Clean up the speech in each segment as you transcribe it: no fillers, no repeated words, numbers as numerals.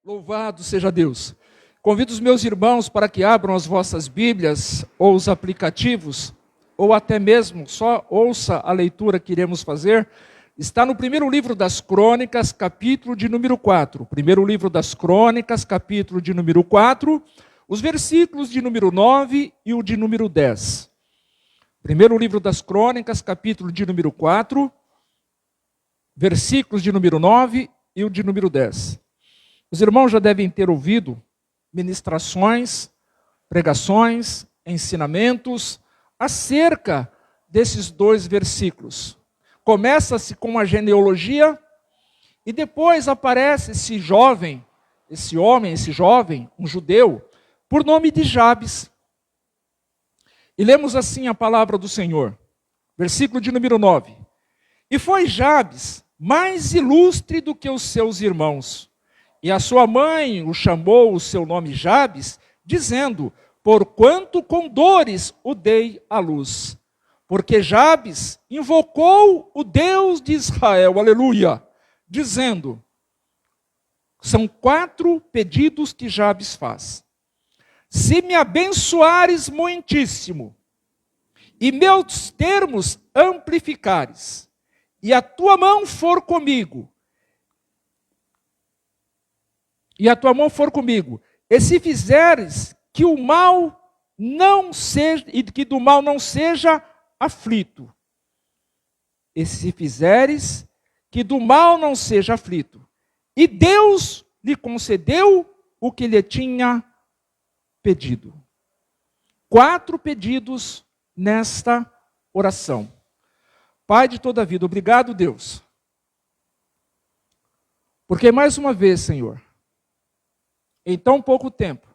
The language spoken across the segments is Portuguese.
Louvado seja Deus. Convido os meus irmãos para que abram as vossas Bíblias ou os aplicativos, ou até mesmo só ouça a leitura que iremos fazer. Está no primeiro livro das Crônicas, capítulo de número 4. Primeiro livro das Crônicas, capítulo de número 4, os versículos de número 9 e o de número 10. Primeiro livro das Crônicas, capítulo de número 4, versículos de número 9 e o de número 10. Os irmãos já devem ter ouvido ministrações, pregações, ensinamentos acerca desses dois versículos. Começa-se com a genealogia e depois aparece esse jovem, um judeu, por nome de Jabes. E lemos assim a palavra do Senhor, versículo de número 9. E foi Jabes mais ilustre do que os seus irmãos. E a sua mãe o chamou o seu nome Jabes, dizendo, porquanto com dores o dei à luz. Porque Jabes invocou o Deus de Israel, aleluia, dizendo, são 4 pedidos que Jabes faz. Se me abençoares muitíssimo, e meus termos amplificares, e a tua mão for comigo, e se fizeres que o mal não seja, e que do mal não seja aflito. E se fizeres que do mal não seja aflito. E Deus lhe concedeu o que lhe tinha pedido. 4 pedidos nesta oração. Pai de toda a vida, obrigado, Deus. Porque mais uma vez, Senhor, em tão pouco tempo,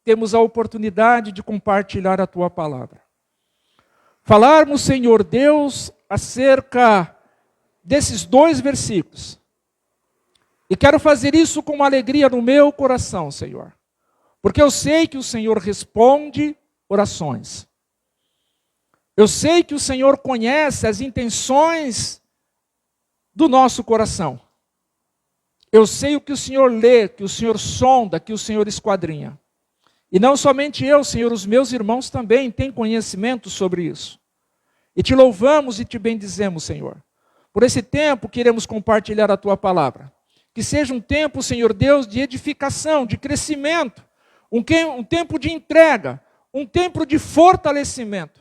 temos a oportunidade de compartilhar a Tua palavra. Falarmos, Senhor Deus, acerca desses 2 versículos. E quero fazer isso com alegria no meu coração, Senhor. Porque eu sei que o Senhor responde orações. Eu sei que o Senhor conhece as intenções do nosso coração. Eu sei o que o Senhor lê, que o Senhor sonda, que o Senhor esquadrinha. E não somente eu, Senhor, os meus irmãos também têm conhecimento sobre isso. E te louvamos e te bendizemos, Senhor. Por esse tempo que iremos compartilhar a Tua palavra. Que seja um tempo, Senhor Deus, de edificação, de crescimento. Um tempo de entrega. Um tempo de fortalecimento.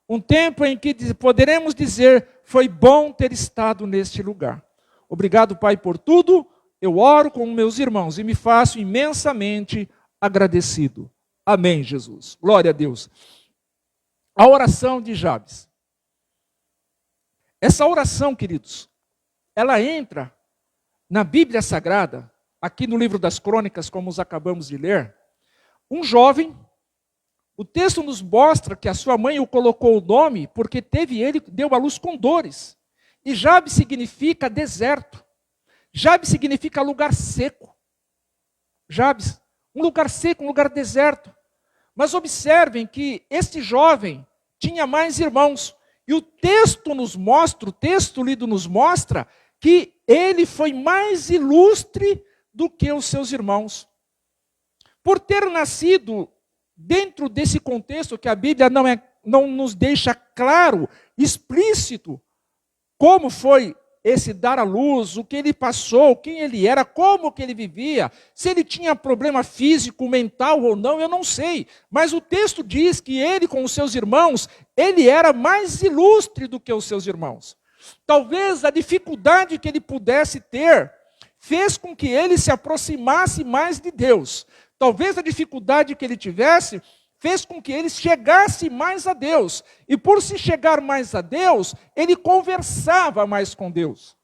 Um tempo em que poderemos dizer, foi bom ter estado neste lugar. Obrigado, Pai, por tudo. Eu oro com meus irmãos e me faço imensamente agradecido. Amém, Jesus. Glória a Deus. A oração de Jabes. Essa oração, queridos, ela entra na Bíblia Sagrada, aqui no livro das Crônicas, como os acabamos de ler. Um jovem, o texto nos mostra que a sua mãe o colocou o nome porque deu à luz com dores. E Jabes significa deserto. Jabes significa lugar seco. Jabes, um lugar seco, um lugar deserto. Mas observem que este jovem tinha mais irmãos. E o texto lido nos mostra que ele foi mais ilustre do que os seus irmãos. Por ter nascido dentro desse contexto que a Bíblia não nos deixa claro, explícito, como foi esse dar à luz, o que ele passou, quem ele era, como que ele vivia, se ele tinha problema físico, mental ou não, eu não sei. Mas o texto diz que ele com os seus irmãos, ele era mais ilustre do que os seus irmãos. Talvez a dificuldade que ele pudesse ter, fez com que ele se aproximasse mais de Deus. Talvez a dificuldade que ele tivesse, fez com que ele chegasse mais a Deus. E por se chegar mais a Deus, ele conversava mais com Deus.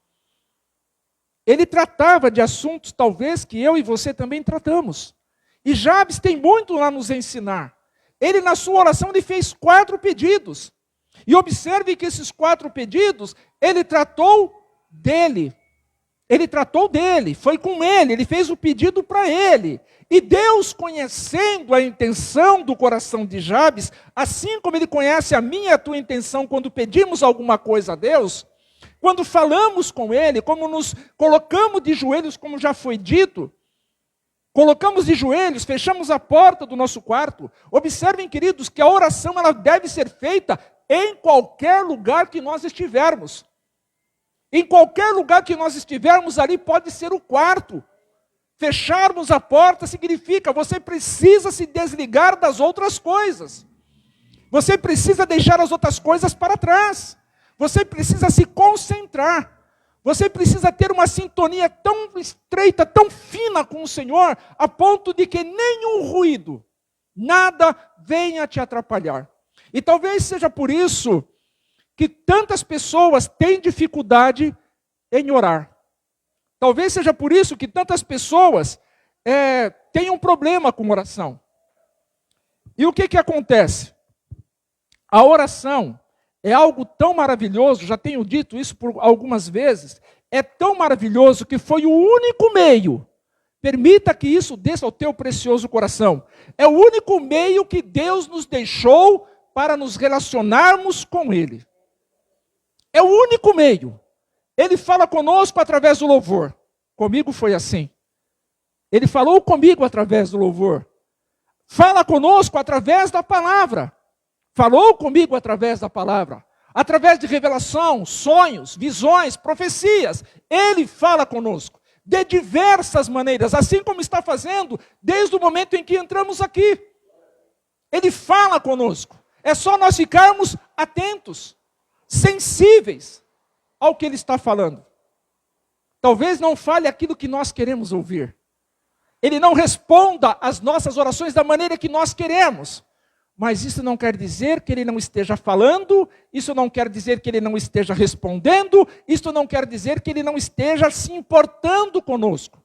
Ele tratava de assuntos, talvez, que eu e você também tratamos. E Jabes tem muito a nos ensinar. Ele, na sua oração, ele fez 4 pedidos. E observe que esses 4 pedidos, ele tratou dele. Foi com ele fez o pedido para ele. E Deus, conhecendo a intenção do coração de Jabes, assim como Ele conhece a minha e a tua intenção quando pedimos alguma coisa a Deus, quando falamos com Ele, como nos colocamos de joelhos, como já foi dito, colocamos de joelhos, fechamos a porta do nosso quarto. Observem, queridos, que a oração ela deve ser feita em qualquer lugar que nós estivermos. Em qualquer lugar que nós estivermos, ali pode ser o quarto. Fecharmos a porta significa você precisa se desligar das outras coisas. Você precisa deixar as outras coisas para trás. Você precisa se concentrar. Você precisa ter uma sintonia tão estreita, tão fina com o Senhor, a ponto de que nenhum ruído, nada venha te atrapalhar. E talvez seja por isso que tantas pessoas têm dificuldade em orar. Talvez seja por isso que tantas pessoas têm um problema com oração. E o que acontece? A oração é algo tão maravilhoso, já tenho dito isso por algumas vezes, é tão maravilhoso que foi o único meio, permita que isso desça ao teu precioso coração, é o único meio que Deus nos deixou para nos relacionarmos com Ele. É o único meio. Ele fala conosco através do louvor. Comigo foi assim. Ele falou comigo através do louvor. Fala conosco através da palavra. Falou comigo através da palavra. Através de revelação, sonhos, visões, profecias. Ele fala conosco. De diversas maneiras. Assim como está fazendo desde o momento em que entramos aqui. Ele fala conosco. É só nós ficarmos atentos, sensíveis ao que Ele está falando. Talvez não fale aquilo que nós queremos ouvir. Ele não responda às nossas orações da maneira que nós queremos. Mas isso não quer dizer que Ele não esteja falando, isso não quer dizer que Ele não esteja respondendo, isso não quer dizer que Ele não esteja se importando conosco.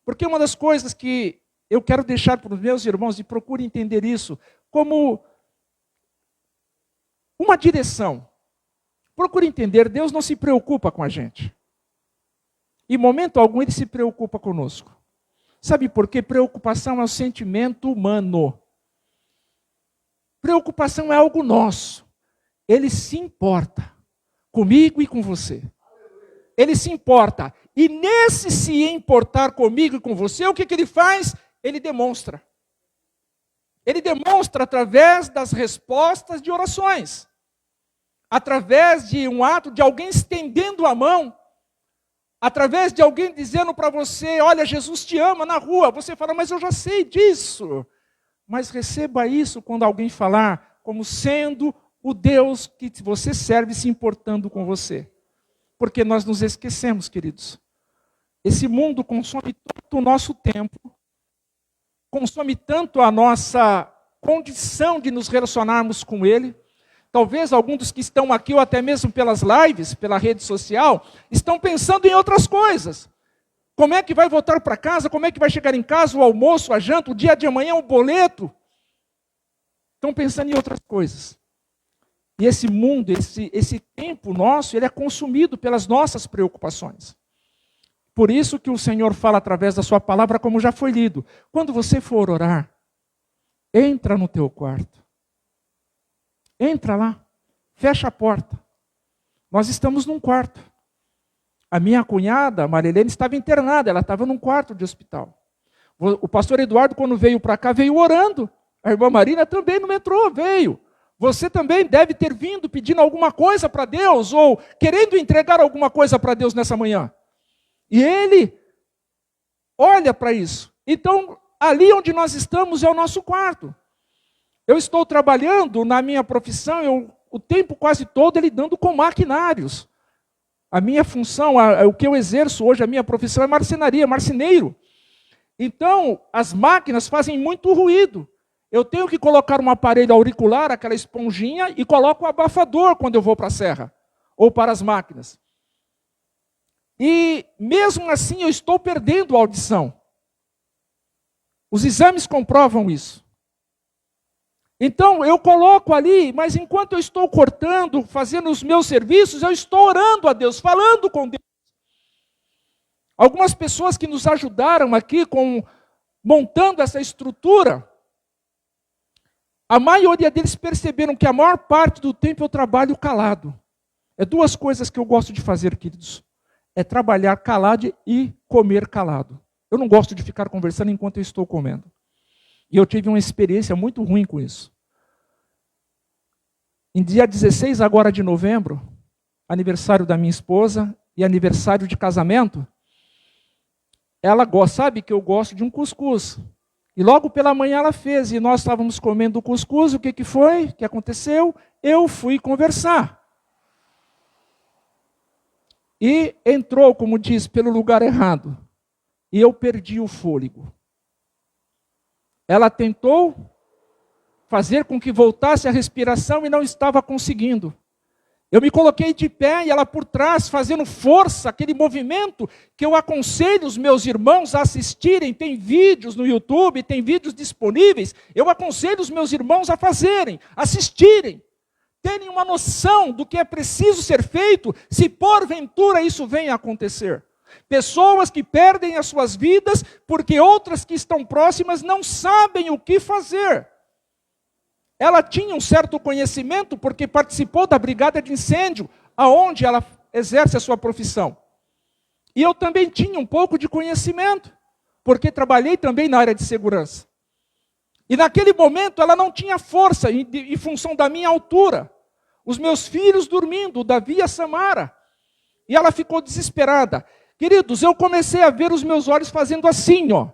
Porque uma das coisas que eu quero deixar para os meus irmãos, e procure entender isso, como uma direção. Procure entender, Deus não se preocupa com a gente. Em momento algum Ele se preocupa conosco. Sabe por quê? Preocupação é um sentimento humano. Preocupação é algo nosso. Ele se importa comigo e com você. Ele se importa. E nesse se importar comigo e com você, o que Ele faz? Ele demonstra. Ele demonstra através das respostas de orações. Através de um ato de alguém estendendo a mão. Através de alguém dizendo para você, olha, Jesus te ama na rua. Você fala, mas eu já sei disso. Mas receba isso quando alguém falar como sendo o Deus que você serve se importando com você. Porque nós nos esquecemos, queridos. Esse mundo consome tanto o nosso tempo, consome tanto a nossa condição de nos relacionarmos com Ele. Talvez alguns dos que estão aqui, ou até mesmo pelas lives, pela rede social, estão pensando em outras coisas. Como é que vai voltar para casa? Como é que vai chegar em casa? O almoço, a janta, o dia de amanhã, o boleto? Estão pensando em outras coisas. E esse mundo, esse tempo nosso, ele é consumido pelas nossas preocupações. Por isso que o Senhor fala através da sua palavra, como já foi lido. Quando você for orar, entra no teu quarto. Entra lá, fecha a porta. Nós estamos num quarto. A minha cunhada, a Marilene, estava internada, ela estava num quarto de hospital. O pastor Eduardo, quando veio para cá, veio orando. A irmã Marina também no metrô veio. Você também deve ter vindo pedindo alguma coisa para Deus, ou querendo entregar alguma coisa para Deus nessa manhã. E Ele olha para isso. Então, ali onde nós estamos é o nosso quarto. Eu estou trabalhando na minha profissão, o tempo quase todo lidando com maquinários. A minha função, o que eu exerço hoje, a minha profissão é marcenaria, marceneiro. Então, as máquinas fazem muito ruído. Eu tenho que colocar um aparelho auricular, aquela esponjinha, e coloco o abafador quando eu vou para a serra, ou para as máquinas. E mesmo assim eu estou perdendo a audição. Os exames comprovam isso. Então, eu coloco ali, mas enquanto eu estou cortando, fazendo os meus serviços, eu estou orando a Deus, falando com Deus. Algumas pessoas que nos ajudaram aqui montando essa estrutura, a maioria deles perceberam que a maior parte do tempo eu trabalho calado. É duas coisas que eu gosto de fazer, queridos. É trabalhar calado e comer calado. Eu não gosto de ficar conversando enquanto eu estou comendo. E eu tive uma experiência muito ruim com isso. Em dia 16 agora de novembro, aniversário da minha esposa e aniversário de casamento, ela gosta, sabe que eu gosto de um cuscuz. E logo pela manhã ela fez, e nós estávamos comendo o cuscuz, o que foi? O que aconteceu? Eu fui conversar. E entrou, como diz, pelo lugar errado. E eu perdi o fôlego. Ela tentou fazer com que voltasse a respiração e não estava conseguindo. Eu me coloquei de pé e ela por trás, fazendo força, aquele movimento que eu aconselho os meus irmãos a assistirem. Tem vídeos no YouTube, tem vídeos disponíveis. Eu aconselho os meus irmãos a fazerem, assistirem. Terem uma noção do que é preciso ser feito se porventura isso venha a acontecer. Pessoas que perdem as suas vidas porque outras que estão próximas não sabem o que fazer. Ela tinha um certo conhecimento porque participou da brigada de incêndio, aonde ela exerce a sua profissão. E eu também tinha um pouco de conhecimento, porque trabalhei também na área de segurança. E naquele momento ela não tinha força, em função da minha altura. Os meus filhos dormindo, o Davi e a Samara. E ela ficou desesperada. Queridos, eu comecei a ver os meus olhos fazendo assim, ó.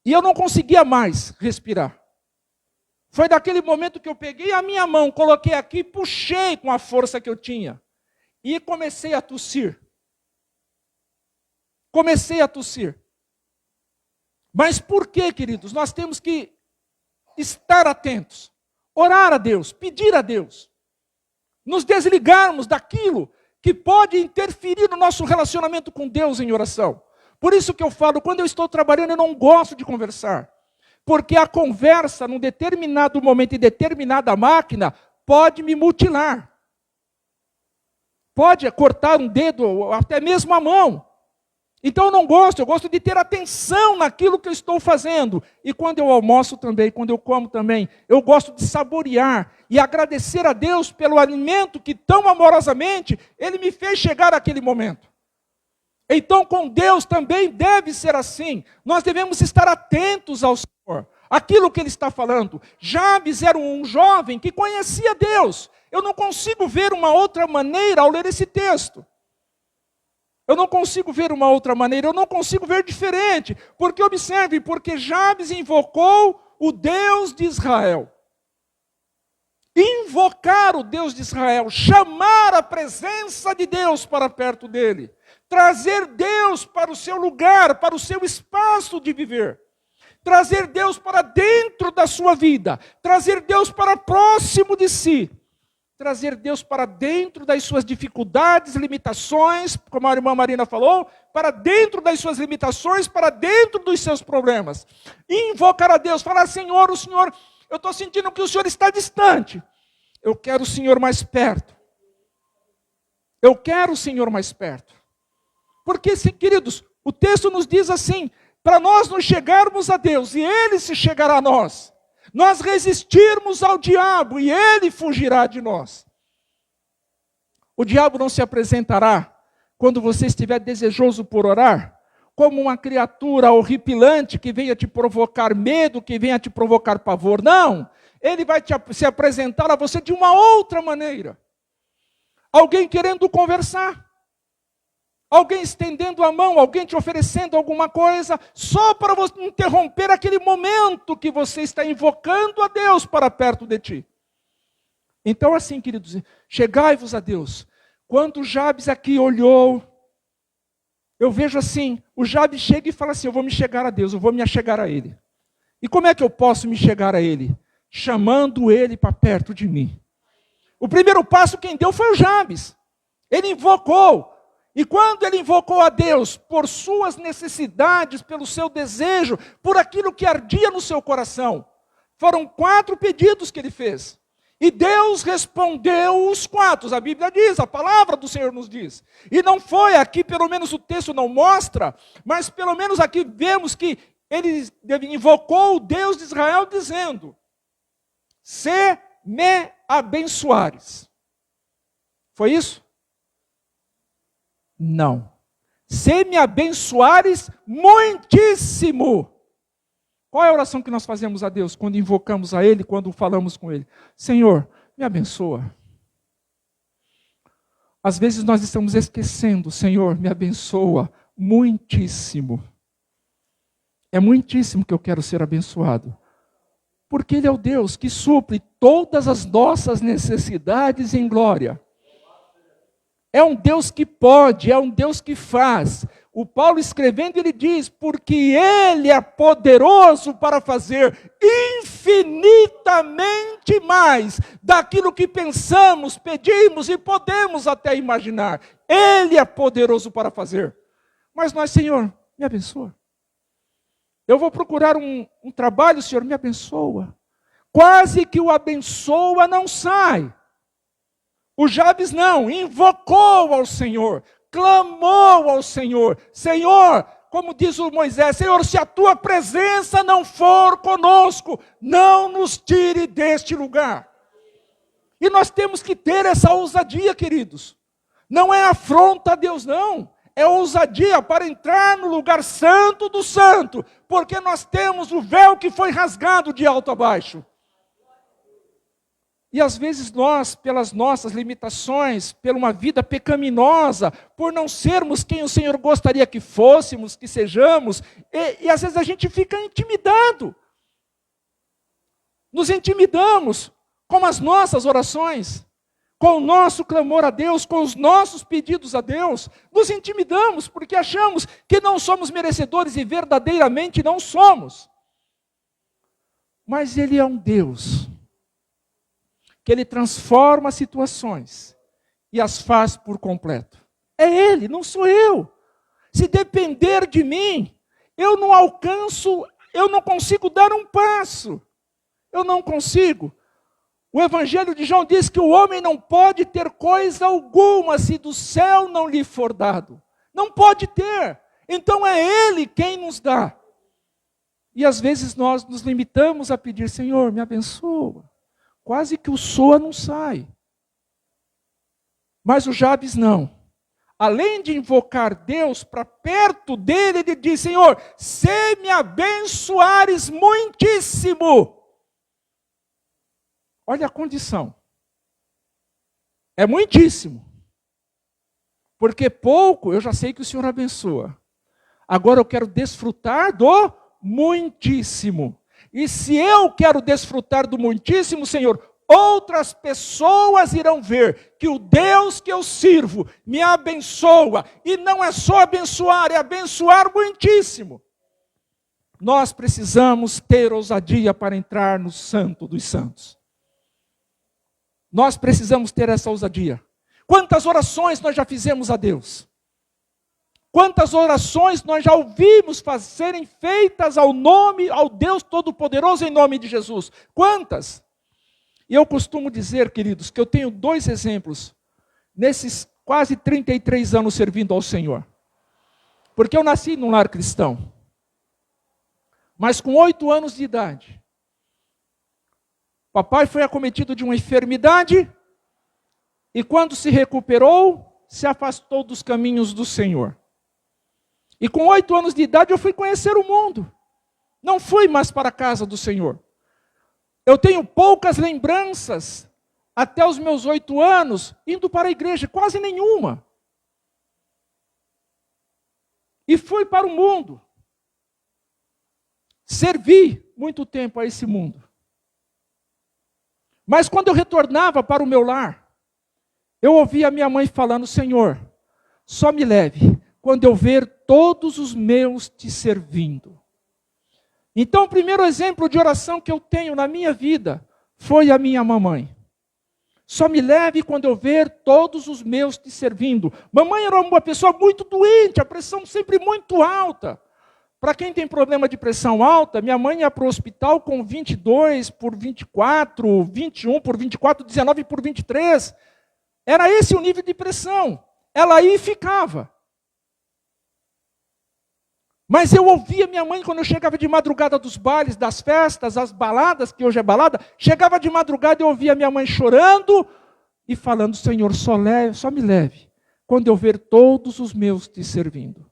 E eu não conseguia mais respirar. Foi daquele momento que eu peguei a minha mão, coloquei aqui, puxei com a força que eu tinha. E comecei a tossir. Comecei a tossir. Mas por que, queridos? Nós temos que estar atentos. Orar a Deus, pedir a Deus. Nos desligarmos daquilo que pode interferir no nosso relacionamento com Deus em oração. Por isso que eu falo, quando eu estou trabalhando, eu não gosto de conversar. Porque a conversa, num determinado momento, em determinada máquina, pode me mutilar. Pode cortar um dedo, ou até mesmo a mão. Então eu não gosto, eu gosto de ter atenção naquilo que eu estou fazendo. E quando eu almoço também, quando eu como também, eu gosto de saborear e agradecer a Deus pelo alimento que tão amorosamente Ele me fez chegar àquele momento. Então com Deus também deve ser assim. Nós devemos estar atentos ao Senhor. Aquilo que Ele está falando. Jabes era um jovem que conhecia Deus. Eu não consigo ver uma outra maneira ao ler esse texto. Eu não consigo ver uma outra maneira, eu não consigo ver diferente. Porque observe, porque Jabes invocou o Deus de Israel. Invocar o Deus de Israel, chamar a presença de Deus para perto dele. Trazer Deus para o seu lugar, para o seu espaço de viver. Trazer Deus para dentro da sua vida. Trazer Deus para próximo de si. Trazer Deus para dentro das suas dificuldades, limitações, como a irmã Marina falou, para dentro das suas limitações, para dentro dos seus problemas. Invocar a Deus, falar, Senhor, eu estou sentindo que o Senhor está distante. Eu quero o Senhor mais perto. Eu quero o Senhor mais perto. Porque, queridos, o texto nos diz assim, para nós nos chegarmos a Deus e Ele se chegará a nós. Nós resistirmos ao diabo e ele fugirá de nós. O diabo não se apresentará quando você estiver desejoso por orar, como uma criatura horripilante que venha te provocar medo, que venha te provocar pavor. Não, ele vai se apresentar a você de uma outra maneira. Alguém querendo conversar. Alguém estendendo a mão, alguém te oferecendo alguma coisa, só para você interromper aquele momento que você está invocando a Deus para perto de ti. Então assim, queridos, chegai-vos a Deus. Quando Jabes aqui olhou, eu vejo assim, o Jabes chega e fala assim, eu vou me chegar a Deus, eu vou me achegar a Ele. E como é que eu posso me chegar a Ele? Chamando Ele para perto de mim. O primeiro passo quem deu foi o Jabes. Ele invocou. E quando ele invocou a Deus por suas necessidades, pelo seu desejo, por aquilo que ardia no seu coração, foram 4 pedidos que ele fez. E Deus respondeu os 4. A Bíblia diz, a palavra do Senhor nos diz. E não foi aqui, pelo menos o texto não mostra, mas pelo menos aqui vemos que ele invocou o Deus de Israel dizendo, se me abençoares. Foi isso? Não. se me abençoares muitíssimo. Qual é a oração que nós fazemos a Deus quando invocamos a Ele, quando falamos com Ele? Senhor, me abençoa. Às vezes nós estamos esquecendo, Senhor, me abençoa muitíssimo. É muitíssimo que eu quero ser abençoado. Porque Ele é o Deus que supre todas as nossas necessidades em glória. É um Deus que pode, é um Deus que faz. O Paulo escrevendo, ele diz, porque Ele é poderoso para fazer infinitamente mais daquilo que pensamos, pedimos e podemos até imaginar. Ele é poderoso para fazer. Mas nós, Senhor, me abençoa. Eu vou procurar um trabalho, Senhor, me abençoa. Quase que o abençoa não sai. O Jabes não, invocou ao Senhor, clamou ao Senhor. Senhor, como diz o Moisés, Senhor, se a tua presença não for conosco, não nos tire deste lugar. E nós temos que ter essa ousadia, queridos. Não é afronta a Deus, não. É ousadia para entrar no lugar santo do santo, porque nós temos o véu que foi rasgado de alto a baixo. E às vezes nós, pelas nossas limitações, por uma vida pecaminosa, por não sermos quem o Senhor gostaria que fôssemos, que sejamos, e às vezes a gente fica intimidado. Nos intimidamos com as nossas orações, com o nosso clamor a Deus, com os nossos pedidos a Deus. Nos intimidamos porque achamos que não somos merecedores e verdadeiramente não somos. Mas Ele é um Deus que Ele transforma situações e as faz por completo. É Ele, não sou eu. Se depender de mim, eu não alcanço, eu não consigo dar um passo. Eu não consigo. O Evangelho de João diz que o homem não pode ter coisa alguma se do céu não lhe for dado. Não pode ter. Então é Ele quem nos dá. E às vezes nós nos limitamos a pedir, Senhor, me abençoa. Quase que o soa não sai. Mas o Jabes não. Além de invocar Deus para perto dele, ele diz, Senhor, se me abençoares muitíssimo. Olha a condição. É muitíssimo. Porque pouco eu já sei que o Senhor abençoa. Agora eu quero desfrutar do muitíssimo. E se eu quero desfrutar do muitíssimo, Senhor, outras pessoas irão ver que o Deus que eu sirvo me abençoa. E não é só abençoar, é abençoar muitíssimo. Nós precisamos ter ousadia para entrar no Santo dos Santos. Nós precisamos ter essa ousadia. Quantas orações nós já fizemos a Deus? Quantas orações nós já ouvimos serem feitas ao Deus Todo-Poderoso em nome de Jesus? Quantas? E eu costumo dizer, queridos, que eu tenho 2 exemplos nesses quase 33 anos servindo ao Senhor. Porque eu nasci num lar cristão. Mas com 8 anos de idade, papai foi acometido de uma enfermidade e quando se recuperou, se afastou dos caminhos do Senhor. E com 8 anos de idade eu fui conhecer o mundo. Não fui mais para a casa do Senhor. Eu tenho poucas lembranças, até os meus 8 anos, indo para a igreja, quase nenhuma. E fui para o mundo. Servi muito tempo a esse mundo. Mas quando eu retornava para o meu lar, eu ouvia a minha mãe falando, Senhor, só me leve quando eu ver todos os meus te servindo. Então, o primeiro exemplo de oração que eu tenho na minha vida foi a minha mamãe. Só me leve quando eu ver todos os meus te servindo. Mamãe era uma pessoa muito doente, a pressão sempre muito alta. Para quem tem problema de pressão alta, minha mãe ia para o hospital com 22 por 24, 21 por 24, 19 por 23. Era esse o nível de pressão. Ela aí ficava. Mas eu ouvia minha mãe quando eu chegava de madrugada dos bailes, das festas, as baladas, que hoje é balada, chegava de madrugada e eu ouvia minha mãe chorando e falando, Senhor, só me leve quando eu ver todos os meus te servindo.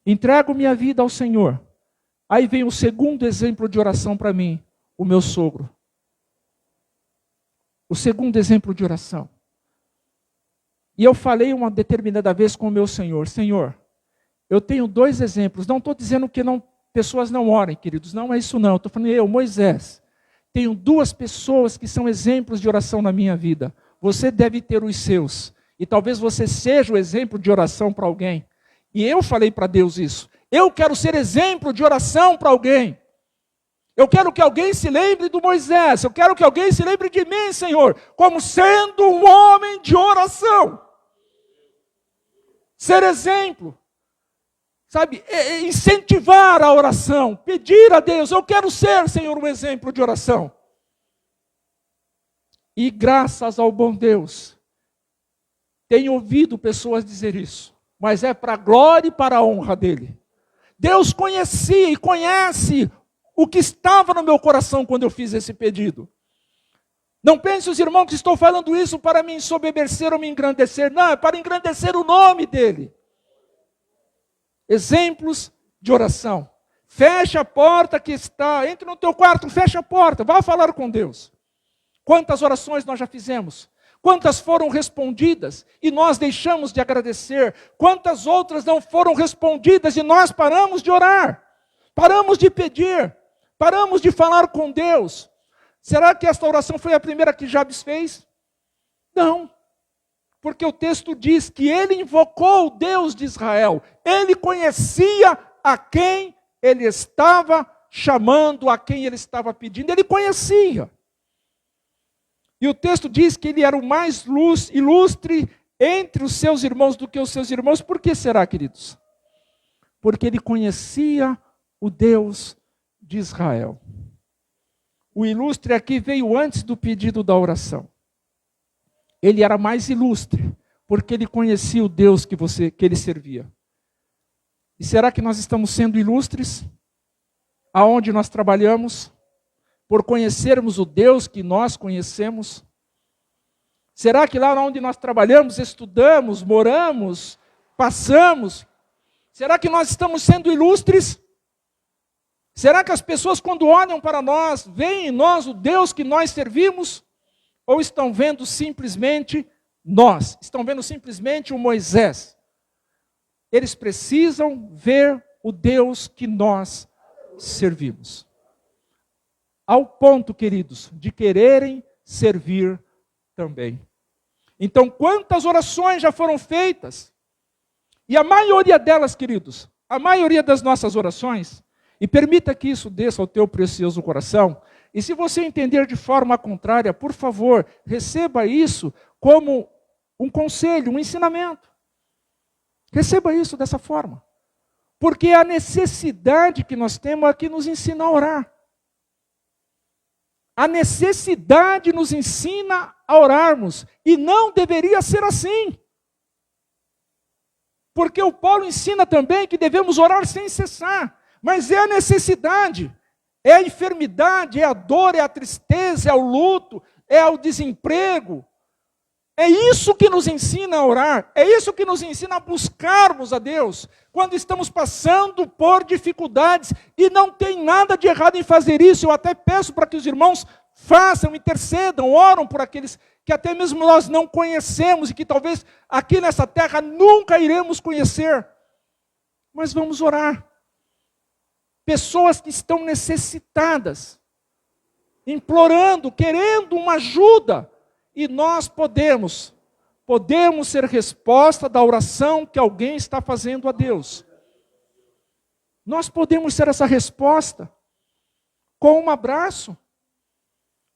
Entrego minha vida ao Senhor. Aí vem o segundo exemplo de oração para mim, o meu sogro. O segundo exemplo de oração. E eu falei uma determinada vez com o meu Senhor: Senhor, eu tenho 2 exemplos. Não estou dizendo que pessoas não orem, queridos. Não é isso não. Estou falando, Moisés, tenho 2 pessoas que são exemplos de oração na minha vida. Você deve ter os seus. E talvez você seja o exemplo de oração para alguém. E eu falei para Deus isso. Eu quero ser exemplo de oração para alguém. Eu quero que alguém se lembre do Moisés. Eu quero que alguém se lembre de mim, Senhor, como sendo um homem de oração. Ser exemplo. Sabe, incentivar a oração. Pedir a Deus, eu quero ser, Senhor, um exemplo de oração. E graças ao bom Deus, tenho ouvido pessoas dizer isso. Mas é para a glória e para a honra dele. Deus conhecia e conhece o que estava no meu coração quando eu fiz esse pedido. Não pense, os irmãos, que estou falando isso para me ensoberbecer ou me engrandecer. Não, é para engrandecer o nome dele. Exemplos de oração. Feche a porta que está, entre no teu quarto, feche a porta, vá falar com Deus. Quantas orações nós já fizemos? Quantas foram respondidas e nós deixamos de agradecer? Quantas outras não foram respondidas e nós paramos de orar? Paramos de pedir? Paramos de falar com Deus? Será que esta oração foi a primeira que Jabes fez? Não. Porque o texto diz que ele invocou o Deus de Israel. Ele conhecia a quem ele estava chamando, a quem ele estava pedindo. Ele conhecia. E o texto diz que ele era o mais ilustre entre os seus irmãos do que os seus irmãos. Por que será, queridos? Porque ele conhecia o Deus de Israel. O ilustre aqui veio antes do pedido da oração. Ele era mais ilustre, porque ele conhecia o Deus que ele servia. E será que nós estamos sendo ilustres? Aonde nós trabalhamos? Por conhecermos o Deus que nós conhecemos? Será que lá onde nós trabalhamos, estudamos, moramos, passamos, será que nós estamos sendo ilustres? Será que as pessoas, quando olham para nós, veem em nós o Deus que nós servimos? Ou estão vendo simplesmente nós? Estão vendo simplesmente o Moisés? Eles precisam ver o Deus que nós servimos. Ao ponto, queridos, de quererem servir também. Então, quantas orações já foram feitas? E a maioria delas, queridos, a maioria das nossas orações, e permita que isso desça ao teu precioso coração, e se você entender de forma contrária, por favor, receba isso como um conselho, um ensinamento. Receba isso dessa forma. Porque a necessidade que nós temos aqui nos ensina a orar. A necessidade nos ensina a orarmos. E não deveria ser assim. Porque o Paulo ensina também que devemos orar sem cessar. Mas é a necessidade. É a enfermidade, é a dor, é a tristeza, é o luto, é o desemprego. É isso que nos ensina a orar. É isso que nos ensina a buscarmos a Deus. Quando estamos passando por dificuldades. E não tem nada de errado em fazer isso. Eu até peço para que os irmãos façam, intercedam, oram por aqueles que até mesmo nós não conhecemos. E que talvez aqui nessa terra nunca iremos conhecer. Mas vamos orar. Pessoas que estão necessitadas, implorando, querendo uma ajuda, e nós podemos ser resposta da oração que alguém está fazendo a Deus. Nós podemos ser essa resposta com um abraço.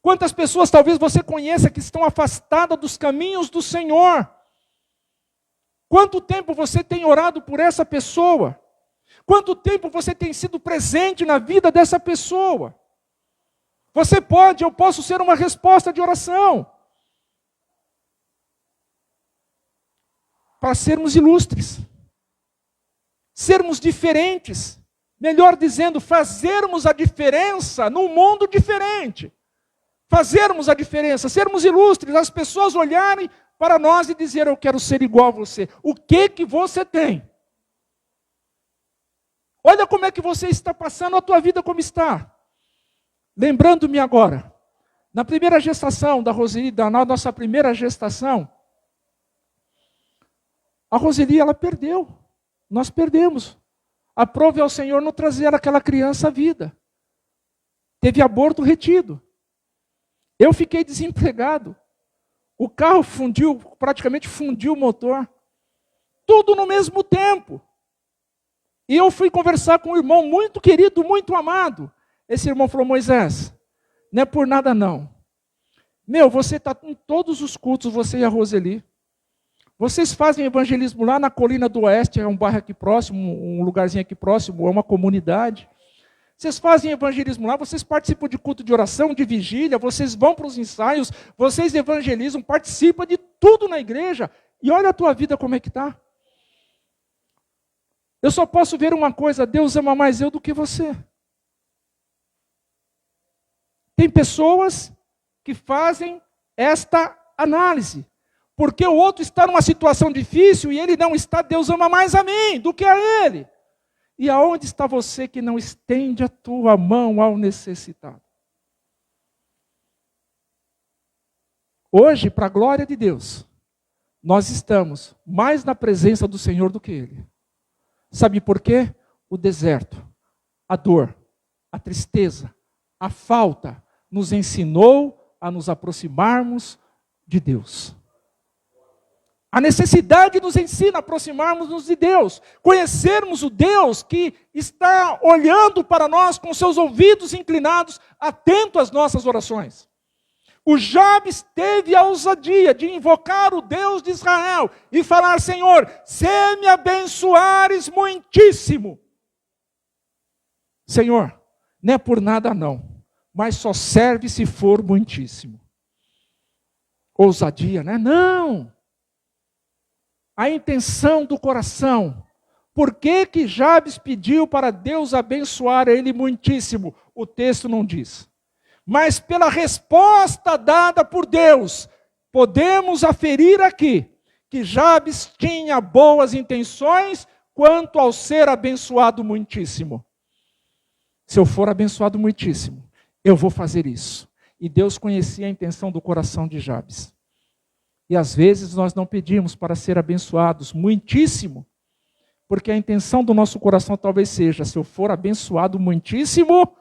Quantas pessoas talvez você conheça que estão afastadas dos caminhos do Senhor? Quanto tempo você tem orado por essa pessoa? Quanto tempo você tem sido presente na vida dessa pessoa? Eu posso ser uma resposta de oração. Para sermos ilustres. Sermos diferentes. Melhor dizendo, fazermos a diferença num mundo diferente. Fazermos a diferença, sermos ilustres, as pessoas olharem para nós e dizer, eu quero ser igual a você. O que você tem? Olha como é que você está passando, a tua vida como está. Lembrando-me agora, na primeira gestação da Roseli, na nossa primeira gestação, a Roseli, ela perdeu. Nós perdemos. Aprove ao Senhor não trazer aquela criança à vida. Teve aborto retido. Eu fiquei desempregado. O carro fundiu, praticamente fundiu o motor. Tudo no mesmo tempo. E eu fui conversar com um irmão muito querido, muito amado. Esse irmão falou, Moisés, não é por nada não. Você está em todos os cultos, você e a Roseli. Vocês fazem evangelismo lá na Colina do Oeste, é um bairro aqui próximo, um lugarzinho aqui próximo, é uma comunidade. Vocês fazem evangelismo lá, vocês participam de culto de oração, de vigília, vocês vão para os ensaios, vocês evangelizam, participam de tudo na igreja. E olha a tua vida como é que está. Eu só posso ver uma coisa, Deus ama mais eu do que você. Tem pessoas que fazem esta análise. Porque o outro está numa situação difícil e ele não está, Deus ama mais a mim do que a ele. E aonde está você que não estende a tua mão ao necessitado? Hoje, para a glória de Deus, nós estamos mais na presença do Senhor do que Ele. Sabe por quê? O deserto, a dor, a tristeza, a falta, nos ensinou a nos aproximarmos de Deus. A necessidade nos ensina a aproximarmos-nos de Deus, conhecermos o Deus que está olhando para nós com seus ouvidos inclinados, atento às nossas orações. O Jabes teve a ousadia de invocar o Deus de Israel e falar, Senhor, se me abençoares muitíssimo. Senhor, não é por nada não, mas só serve se for muitíssimo. Ousadia, né? Não! A intenção do coração. Por que Jabes pediu para Deus abençoar ele muitíssimo? O texto não diz. Mas pela resposta dada por Deus, podemos aferir aqui que Jabes tinha boas intenções quanto ao ser abençoado muitíssimo. Se eu for abençoado muitíssimo, eu vou fazer isso. E Deus conhecia a intenção do coração de Jabes. E às vezes nós não pedimos para ser abençoados muitíssimo, porque a intenção do nosso coração talvez seja, se eu for abençoado muitíssimo,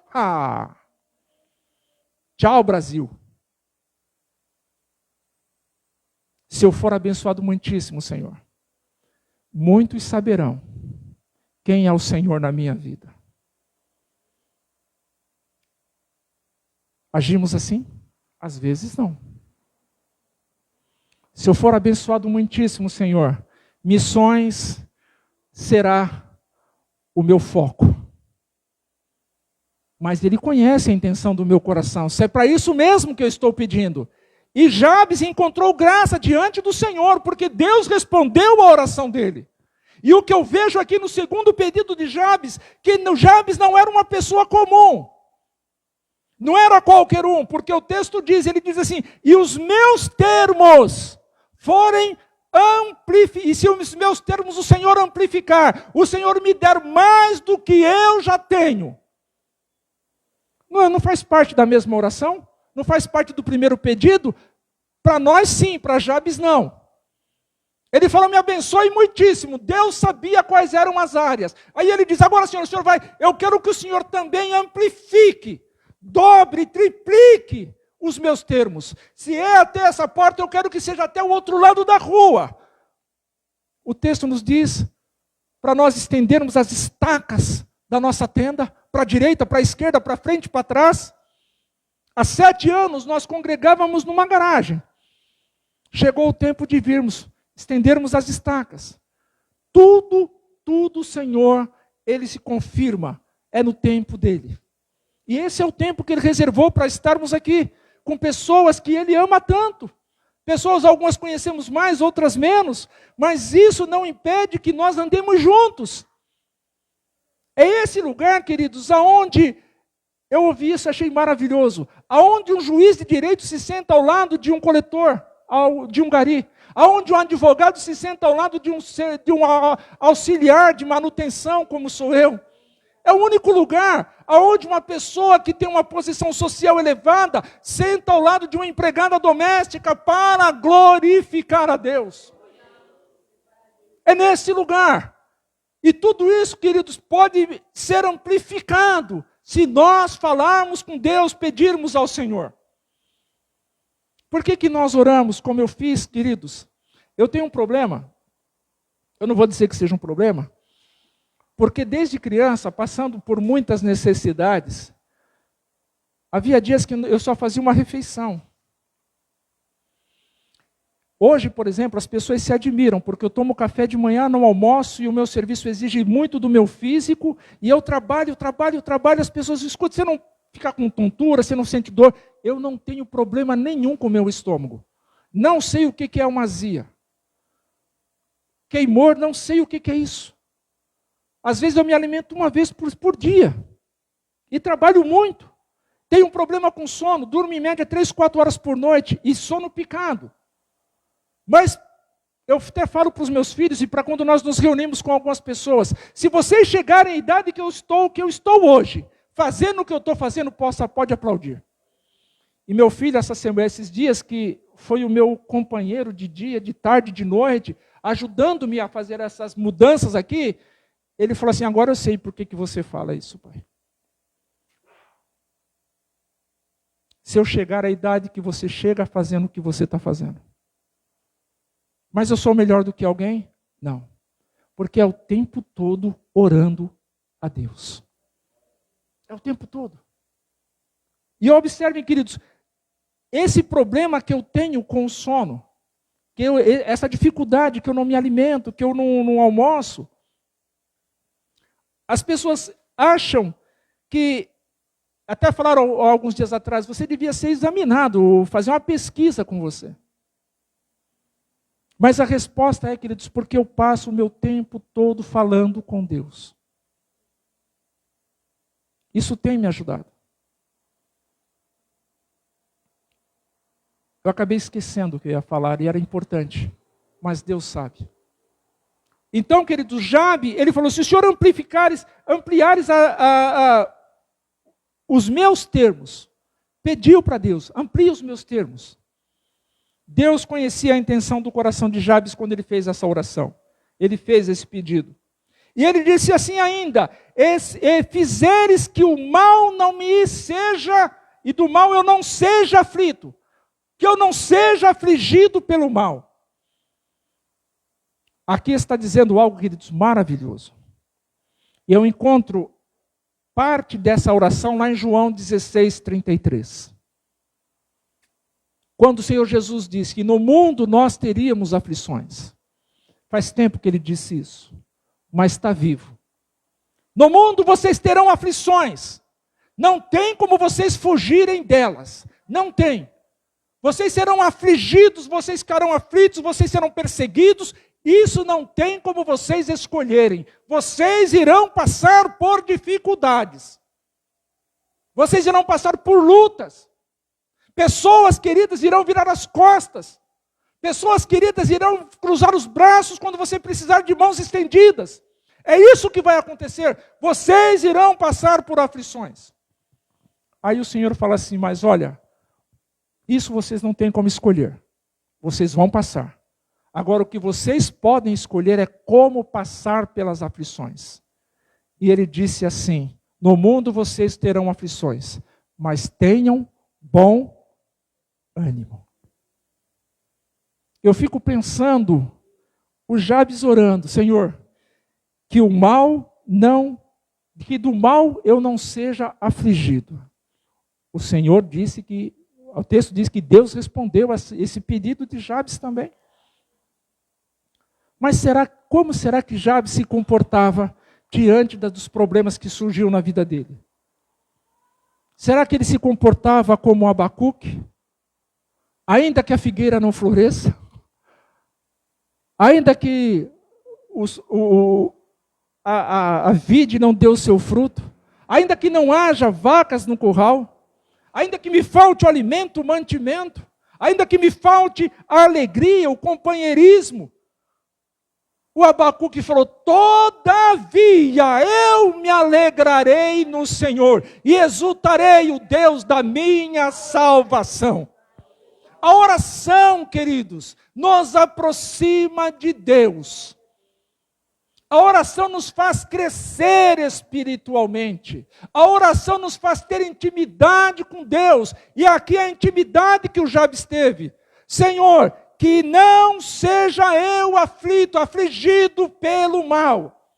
tchau Brasil. Se eu for abençoado muitíssimo, Senhor, muitos saberão quem é o Senhor na minha vida. Agimos assim? Às vezes não. Se eu for abençoado muitíssimo, Senhor, missões será o meu foco. Mas Ele conhece a intenção do meu coração. Se é para isso mesmo que eu estou pedindo. E Jabes encontrou graça diante do Senhor, porque Deus respondeu a oração dele. E o que eu vejo aqui no segundo pedido de Jabes, que Jabes não era uma pessoa comum. Não era qualquer um, porque o texto diz, ele diz assim, e os meus termos forem amplificados, e se os meus termos o Senhor amplificar, o Senhor me der mais do que eu já tenho. Não faz parte da mesma oração? Não faz parte do primeiro pedido? Para nós sim, para Jabes não. Ele falou, me abençoe muitíssimo. Deus sabia quais eram as áreas. Aí ele diz, agora Senhor, o Senhor vai, eu quero que o Senhor também amplifique, dobre, triplique os meus termos. Se é até essa porta, eu quero que seja até o outro lado da rua. O texto nos diz, para nós estendermos as estacas da nossa tenda, para a direita, para a esquerda, para frente, para trás. Há 7 anos nós congregávamos numa garagem. Chegou o tempo de virmos, estendermos as estacas. Tudo, Senhor, Ele se confirma, é no tempo dEle. E esse é o tempo que Ele reservou para estarmos aqui, com pessoas que Ele ama tanto. Pessoas, algumas conhecemos mais, outras menos, mas isso não impede que nós andemos juntos. É esse lugar, queridos, aonde eu ouvi isso, achei maravilhoso, aonde um juiz de direito se senta ao lado de um coletor, de um gari, aonde um advogado se senta ao lado de um auxiliar de manutenção, como sou eu. É o único lugar aonde uma pessoa que tem uma posição social elevada senta ao lado de uma empregada doméstica para glorificar a Deus. É nesse lugar. E tudo isso, queridos, pode ser amplificado se nós falarmos com Deus, pedirmos ao Senhor. Por que nós oramos como eu fiz, queridos? Eu tenho um problema. Eu não vou dizer que seja um problema. Porque desde criança, passando por muitas necessidades, havia dias que eu só fazia uma refeição. Hoje, por exemplo, as pessoas se admiram, porque eu tomo café de manhã, não almoço, e o meu serviço exige muito do meu físico, e eu trabalho, as pessoas escutam, você não fica com tontura, você não sente dor. Eu não tenho problema nenhum com o meu estômago. Não sei o que é uma azia. Queimor, não sei o que é isso. Às vezes eu me alimento uma vez por dia. E trabalho muito. Tenho um problema com sono. Durmo em média 3, 4 horas por noite. E sono picado. Mas eu até falo para os meus filhos e para quando nós nos reunimos com algumas pessoas. Se vocês chegarem à idade que eu estou hoje, fazendo o que eu estou fazendo, pode aplaudir. E meu filho, esses dias, que foi o meu companheiro de dia, de tarde, de noite, ajudando-me a fazer essas mudanças aqui, ele falou assim, agora eu sei por que você fala isso, pai. Se eu chegar à idade que você chega fazendo o que você está fazendo. Mas eu sou melhor do que alguém? Não. Porque é o tempo todo orando a Deus. É o tempo todo. E observem, queridos, esse problema que eu tenho com o sono, essa dificuldade que eu não me alimento, que eu não almoço, as pessoas acham que, até falaram alguns dias atrás, você devia ser examinado, fazer uma pesquisa com você. Mas a resposta é, queridos, porque eu passo o meu tempo todo falando com Deus. Isso tem me ajudado. Eu acabei esquecendo o que eu ia falar e era importante, mas Deus sabe. Então, querido, Jabe, ele falou, se o Senhor ampliares os meus termos, pediu para Deus, amplie os meus termos. Deus conhecia a intenção do coração de Jabes quando ele fez essa oração. Ele fez esse pedido. E ele disse assim ainda, fizeres que o mal não me seja, e do mal eu não seja aflito, que eu não seja afligido pelo mal. Aqui está dizendo algo, queridos, maravilhoso. E eu encontro parte dessa oração lá em João 16, 33. Quando o Senhor Jesus disse que no mundo nós teríamos aflições. Faz tempo que ele disse isso, mas está vivo. No mundo vocês terão aflições. Não tem como vocês fugirem delas. Não tem. Vocês serão afligidos, vocês ficarão aflitos, vocês serão perseguidos. Isso não tem como vocês escolherem. Vocês irão passar por dificuldades. Vocês irão passar por lutas. Pessoas queridas irão virar as costas. Pessoas queridas irão cruzar os braços quando você precisar de mãos estendidas. É isso que vai acontecer. Vocês irão passar por aflições. Aí o Senhor fala assim, mas olha, isso vocês não têm como escolher. Vocês vão passar. Agora, o que vocês podem escolher é como passar pelas aflições. E ele disse assim, no mundo vocês terão aflições, mas tenham bom ânimo. Eu fico pensando, o Jabes orando, Senhor, que do mal eu não seja afligido. O Senhor disse o texto diz que Deus respondeu a esse pedido de Jabes também. Mas como será que Jabes se comportava diante dos problemas que surgiram na vida dele? Será que ele se comportava como Abacuque? Ainda que a figueira não floresça? Ainda que a vide não dê o seu fruto? Ainda que não haja vacas no curral? Ainda que me falte o alimento, o mantimento? ainda que me falte a alegria, o companheirismo. O Abacuque falou: todavia eu me alegrarei no Senhor e exultarei o Deus da minha salvação. A oração, queridos, nos aproxima de Deus. A oração nos faz crescer espiritualmente. A oração nos faz ter intimidade com Deus. E aqui é a intimidade que o Jabes teve. Senhor, que não seja eu aflito, afligido pelo mal.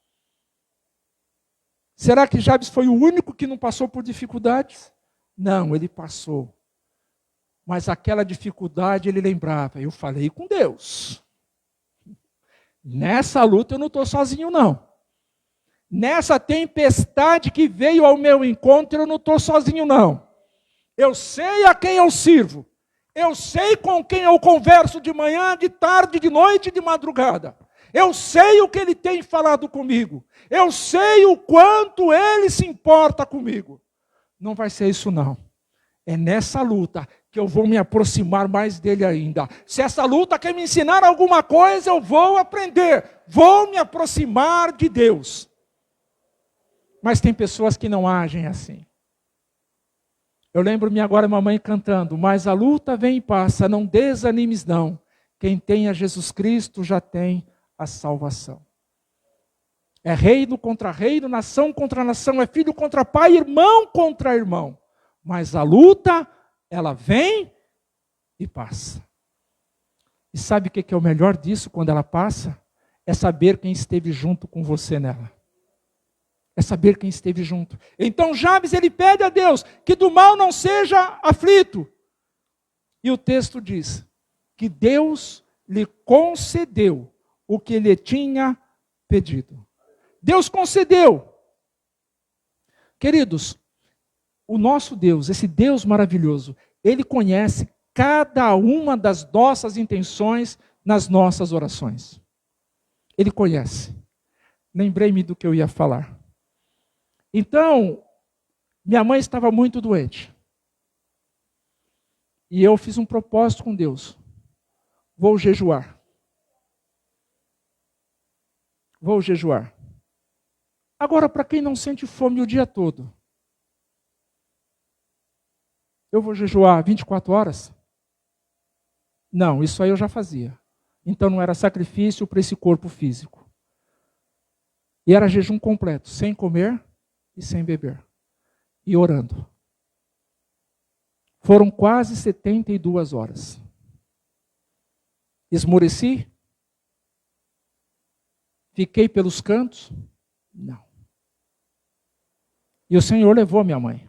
Será que Jabes foi o único que não passou por dificuldades? Não, ele passou. Mas aquela dificuldade ele lembrava: eu falei com Deus. Nessa luta eu não estou sozinho, não. Nessa tempestade que veio ao meu encontro, eu não estou sozinho, não. Eu sei a quem eu sirvo. Eu sei com quem eu converso de manhã, de tarde, de noite e de madrugada. Eu sei o que ele tem falado comigo. Eu sei o quanto ele se importa comigo. Não vai ser isso, não. É nessa luta que eu vou me aproximar mais dele ainda. Se essa luta quer me ensinar alguma coisa, eu vou aprender. Vou me aproximar de Deus. Mas tem pessoas que não agem assim. Eu lembro-me agora mamãe cantando: mas a luta vem e passa, não desanimes não. Quem tem a Jesus Cristo já tem a salvação. É reino contra reino, nação contra nação, é filho contra pai, irmão contra irmão. Mas a luta, ela vem e passa. E sabe o que é o melhor disso quando ela passa? É saber quem esteve junto com você nela. É saber quem esteve junto. Então Jabes, ele pede a Deus que do mal não seja aflito. E o texto diz que Deus lhe concedeu o que ele tinha pedido. Deus concedeu. Queridos, o nosso Deus, esse Deus maravilhoso, ele conhece cada uma das nossas intenções nas nossas orações. Ele conhece. Lembrei-me do que eu ia falar. Então, minha mãe estava muito doente. E eu fiz um propósito com Deus. Vou jejuar. Vou jejuar. Agora, para quem não sente fome o dia todo, eu vou jejuar 24 horas? Não, isso aí eu já fazia. Então não era sacrifício para esse corpo físico. E era jejum completo, sem comer e sem beber. E orando. Foram quase 72 horas. Esmoreci? Fiquei pelos cantos? Não. E o Senhor levou minha mãe.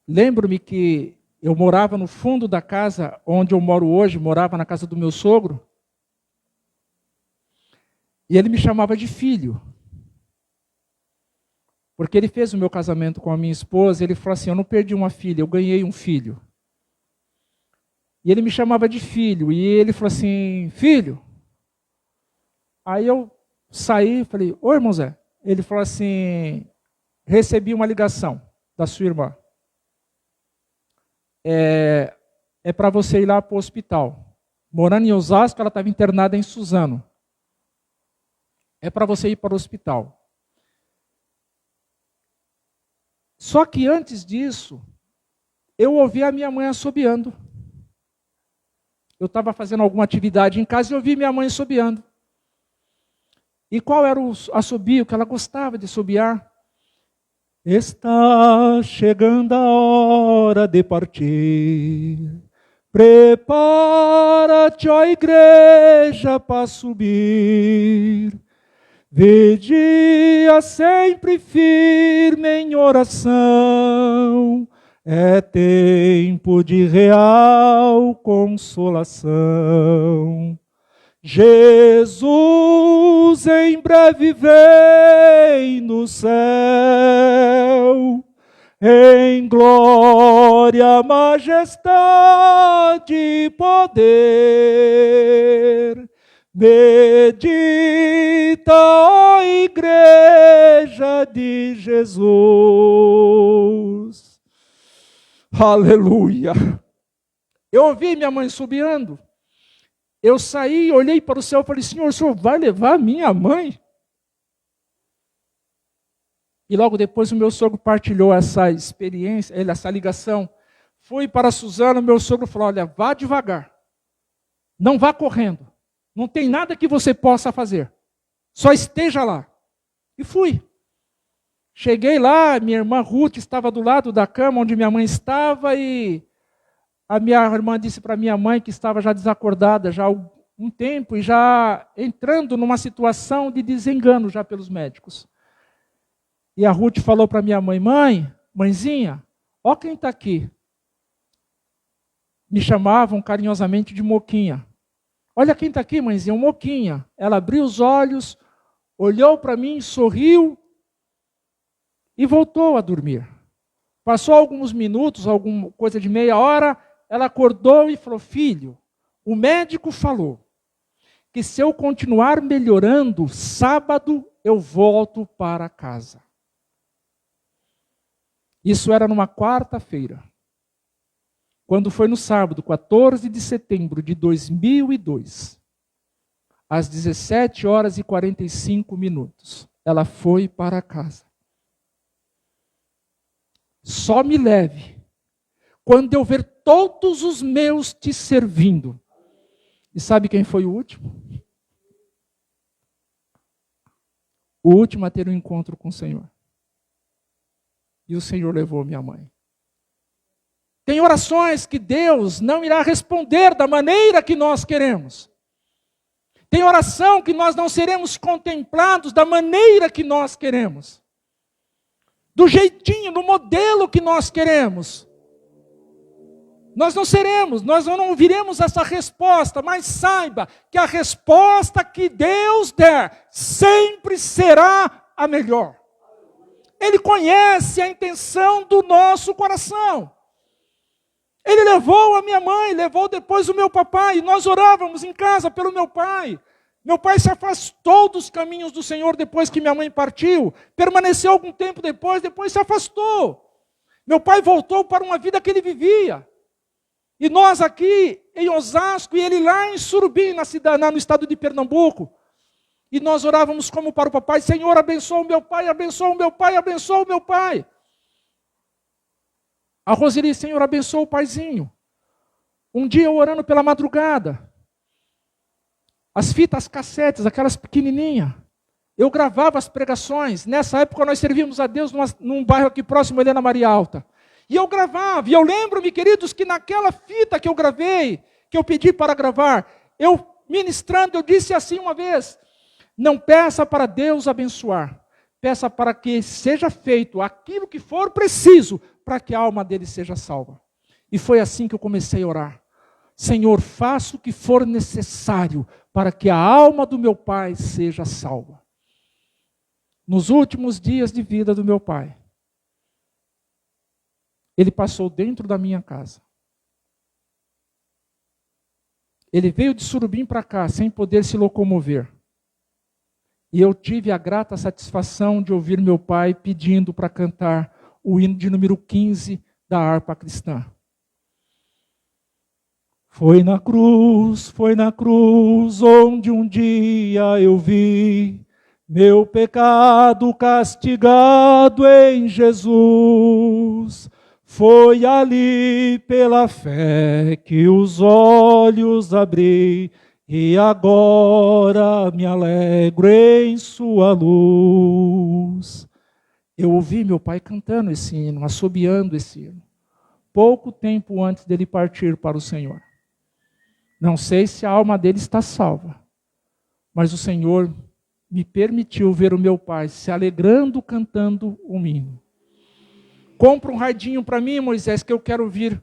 Lembro-me que eu morava no fundo da casa onde eu moro hoje, morava na casa do meu sogro. E ele me chamava de filho. Porque ele fez o meu casamento com a minha esposa, ele falou assim: eu não perdi uma filha, eu ganhei um filho. E ele me chamava de filho, e ele falou assim: filho. Aí eu saí e falei: oi, irmão Zé. Ele falou assim: recebi uma ligação da sua irmã. É para você ir lá para o hospital. Morando em Osasco, ela estava internada em Suzano. É para você ir para o hospital. Só que antes disso, eu ouvi a minha mãe assobiando. Eu estava fazendo alguma atividade em casa e ouvi minha mãe assobiando. E qual era o assobio que ela gostava de assobiar? Está chegando a hora de partir. Prepara-te, ó igreja, para subir. Vigia sempre firme em oração. É tempo de real consolação. Jesus em breve vem no céu, em glória, majestade e poder. Medita, ó igreja de Jesus. Aleluia! Eu ouvi minha mãe subiando. Eu saí, olhei para o céu e falei, Senhor, o Senhor vai levar minha mãe? E logo depois o meu sogro partilhou essa experiência, essa ligação. Fui para a Suzana, meu sogro falou, olha, vá devagar. Não vá correndo. Não tem nada que você possa fazer. Só esteja lá. E fui. Cheguei lá, minha irmã Ruth estava do lado da cama onde minha mãe estava e a minha irmã disse para minha mãe que estava já desacordada já há um tempo e já entrando numa situação de desengano já pelos médicos. E a Ruth falou para minha mãe, mãezinha, ó quem está aqui. Me chamavam carinhosamente de Moquinha. Olha quem está aqui, mãezinha, o Moquinha. Ela abriu os olhos, olhou para mim, sorriu e voltou a dormir. Passou alguns minutos, alguma coisa de meia hora, ela acordou e falou, filho, o médico falou que se eu continuar melhorando, sábado eu volto para casa. Isso era numa quarta-feira. Quando foi no sábado, 14 de setembro de 2002, às 17 horas e 45 minutos, ela foi para casa. Só me leve quando eu ver todos os meus te servindo. E sabe quem foi o último? O último a ter um encontro com o Senhor. E o Senhor levou minha mãe. Tem orações que Deus não irá responder da maneira que nós queremos. Tem oração que nós não seremos contemplados da maneira que nós queremos. Do jeitinho, do modelo que nós queremos. Nós não seremos, nós não ouviremos essa resposta, mas saiba que a resposta que Deus der sempre será a melhor. Ele conhece a intenção do nosso coração. Ele levou a minha mãe, levou depois o meu papai, e nós orávamos em casa pelo meu pai. Meu pai se afastou dos caminhos do Senhor depois que minha mãe partiu, permaneceu algum tempo depois se afastou. Meu pai voltou para uma vida que ele vivia. E nós aqui em Osasco, e ele lá em Surubim, no estado de Pernambuco. E nós orávamos como para o papai, Senhor, abençoa o meu pai, abençoa o meu pai, abençoa o meu pai. A Roseli, Senhor, abençoa o paizinho. Um dia eu orando pela madrugada, as fitas cassetes, aquelas pequenininhas, eu gravava as pregações. Nessa época nós servíamos a Deus num bairro aqui próximo, Helena Maria Alta. E eu gravava, e eu lembro-me, queridos, que naquela fita que eu gravei, que eu pedi para gravar, eu ministrando, eu disse assim uma vez, não peça para Deus abençoar, peça para que seja feito aquilo que for preciso, para que a alma dele seja salva. E foi assim que eu comecei a orar. Senhor, faça o que for necessário, para que a alma do meu pai seja salva. Nos últimos dias de vida do meu pai, ele passou dentro da minha casa. Ele veio de Surubim para cá, sem poder se locomover. E eu tive a grata satisfação de ouvir meu pai pedindo para cantar o hino de número 15 da harpa cristã. Foi na cruz onde um dia eu vi meu pecado castigado em Jesus. Foi ali pela fé que os olhos abri e agora me alegro em sua luz. Eu ouvi meu pai cantando esse hino, assobiando esse hino, pouco tempo antes dele partir para o Senhor. Não sei se a alma dele está salva, mas o Senhor me permitiu ver o meu pai se alegrando cantando um hino. Compra um radinho para mim, Moisés, que eu quero ouvir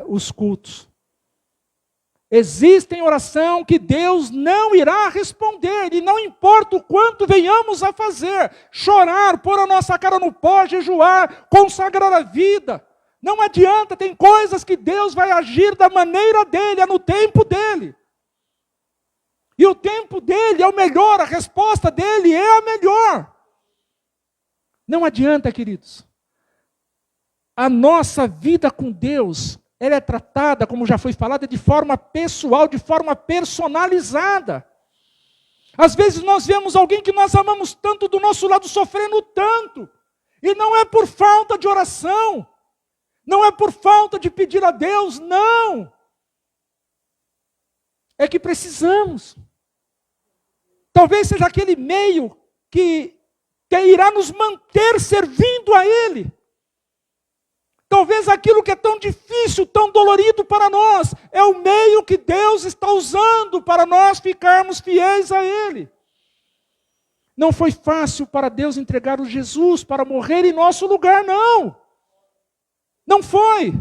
os cultos. Existem oração que Deus não irá responder, e não importa o quanto venhamos a fazer, chorar, pôr a nossa cara no pó, jejuar, consagrar a vida. Não adianta, tem coisas que Deus vai agir da maneira dele, é no tempo dele. E o tempo dele é o melhor, a resposta dele é a melhor. Não adianta, queridos. a nossa vida com Deus, ela é tratada, como já foi falado, de forma pessoal, de forma personalizada. Às vezes nós vemos alguém que nós amamos tanto do nosso lado sofrendo tanto, e não é por falta de oração, não é por falta de pedir a Deus, não. É que precisamos. Talvez seja aquele meio que irá nos manter servindo a Ele. Talvez aquilo que é tão difícil, tão dolorido para nós, é o meio que Deus está usando para nós ficarmos fiéis a Ele. Não foi fácil para Deus entregar o Jesus para morrer em nosso lugar, não. Não foi.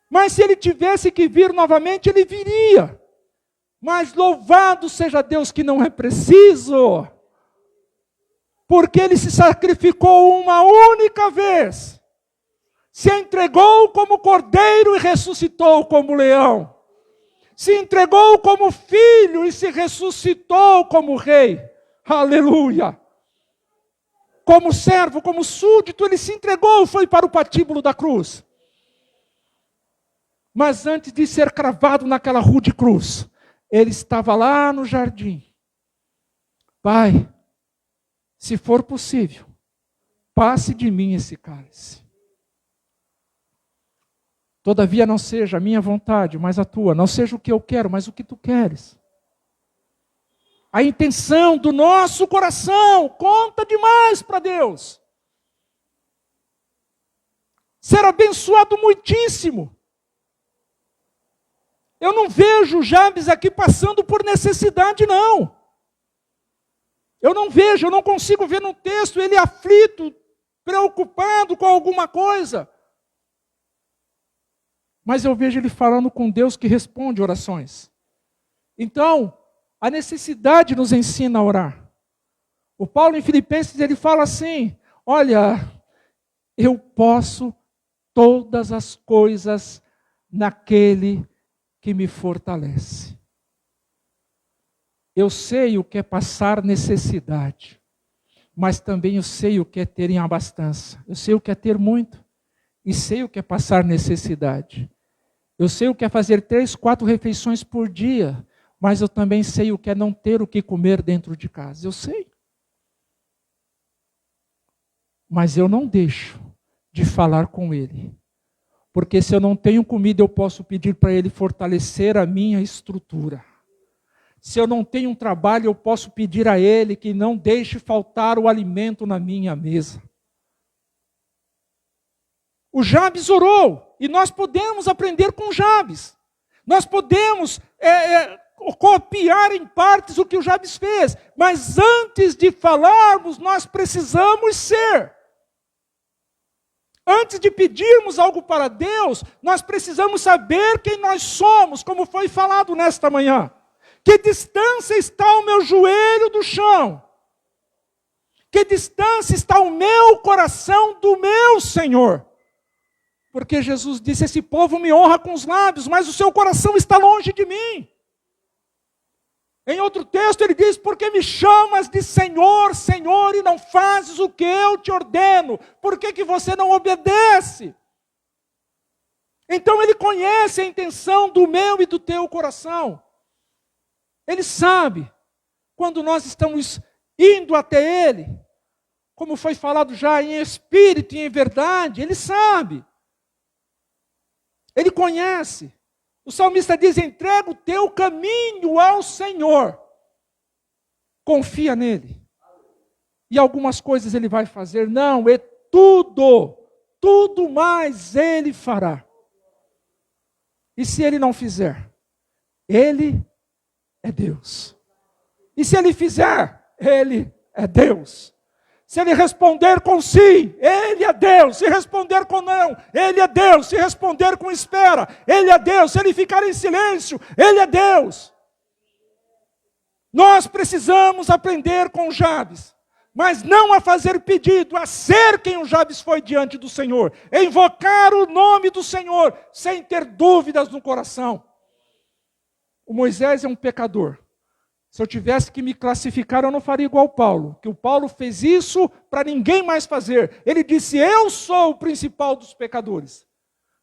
Mas se Ele tivesse que vir novamente, Ele viria. Mas louvado seja Deus que não é preciso. Porque Ele se sacrificou uma única vez. Se entregou como cordeiro e ressuscitou como leão. Se entregou como filho e se ressuscitou como rei. Aleluia! Como servo, como súdito, Ele se entregou, foi para o patíbulo da cruz. Mas antes de ser cravado naquela rude cruz, Ele estava lá no jardim. Pai, se for possível, passe de mim esse cálice. Todavia não seja a minha vontade, mas a tua. Não seja o que eu quero, mas o que tu queres. A intenção do nosso coração conta demais para Deus. Ser abençoado muitíssimo. Eu não vejo Jabes aqui passando por necessidade, não. Eu não vejo, eu não consigo ver no texto ele aflito, preocupado com alguma coisa. Mas eu vejo ele falando com Deus que responde orações. Então, a necessidade nos ensina a orar. O Paulo em Filipenses, ele fala assim, olha, eu posso todas as coisas naquele que me fortalece. Eu sei o que é passar necessidade, mas também eu sei o que é ter em abastança. Eu sei o que é ter muito e sei o que é passar necessidade. Eu sei o que é fazer 3, 4 refeições por dia, mas eu também sei o que é não ter o que comer dentro de casa. Eu sei. Mas eu não deixo de falar com Ele. Porque se eu não tenho comida, eu posso pedir para Ele fortalecer a minha estrutura. Se eu não tenho um trabalho, eu posso pedir a Ele que não deixe faltar o alimento na minha mesa. O Jabes orou, e nós podemos aprender com Jabes. Nós podemos copiar em partes o que o Jabes fez, mas antes de falarmos, nós precisamos ser. Antes de pedirmos algo para Deus, nós precisamos saber quem nós somos, como foi falado nesta manhã. Que distância está o meu joelho do chão? Que distância está o meu coração do meu Senhor? Porque Jesus disse, esse povo me honra com os lábios, mas o seu coração está longe de mim. Em outro texto ele diz, porque me chamas de Senhor, Senhor, e não fazes o que eu te ordeno? Por que você não obedece? Então ele conhece a intenção do meu e do teu coração. Ele sabe, quando nós estamos indo até Ele, como foi falado já em espírito e em verdade, Ele sabe. Ele conhece. O salmista diz, entrega o teu caminho ao Senhor. Confia nele. E algumas coisas Ele vai fazer. Não, é tudo mais Ele fará. E se Ele não fizer? Ele é Deus. E se Ele fizer? Ele é Deus. Se Ele responder com sim, Ele é Deus. Se responder com não, Ele é Deus. Se responder com espera, Ele é Deus. Se Ele ficar em silêncio, Ele é Deus. Nós precisamos aprender com Jabes, mas não a fazer pedido, a ser quem o Jabes foi diante do Senhor. Invocar o nome do Senhor, sem ter dúvidas no coração. O Moisés é um pecador. Se eu tivesse que me classificar, eu não faria igual Paulo. Que o Paulo fez isso para ninguém mais fazer. Ele disse, eu sou o principal dos pecadores.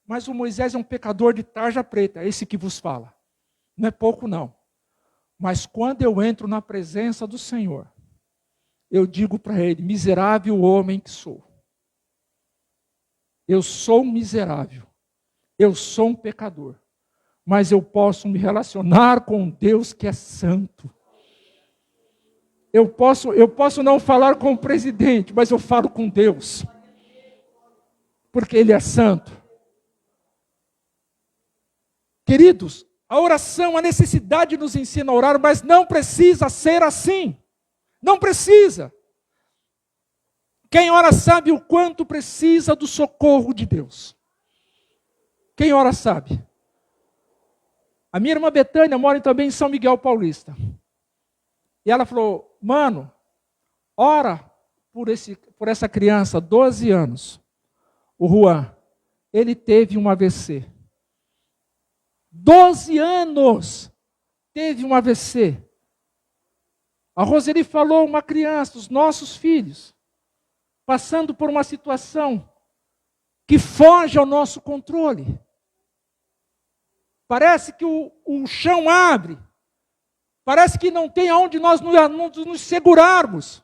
Mas o Moisés é um pecador de tarja preta, é esse que vos fala. Não é pouco não. Mas quando eu entro na presença do Senhor, eu digo para ele, miserável homem que sou. Eu sou um miserável. Eu sou um pecador. Mas eu posso me relacionar com um Deus que é santo. Eu posso não falar com o presidente, mas eu falo com Deus. Porque Ele é santo. Queridos, a oração, a necessidade nos ensina a orar, mas não precisa ser assim. Não precisa. Quem ora sabe o quanto precisa do socorro de Deus. Quem ora sabe. A minha irmã Betânia mora também em São Miguel Paulista. E ela falou, mano, ora por essa criança, 12 anos. O Juan, ele teve um AVC. 12 anos teve um AVC. A Roseli falou, uma criança, os nossos filhos, passando por uma situação que foge ao nosso controle. Parece que o chão abre. Parece que não tem aonde nós nos segurarmos.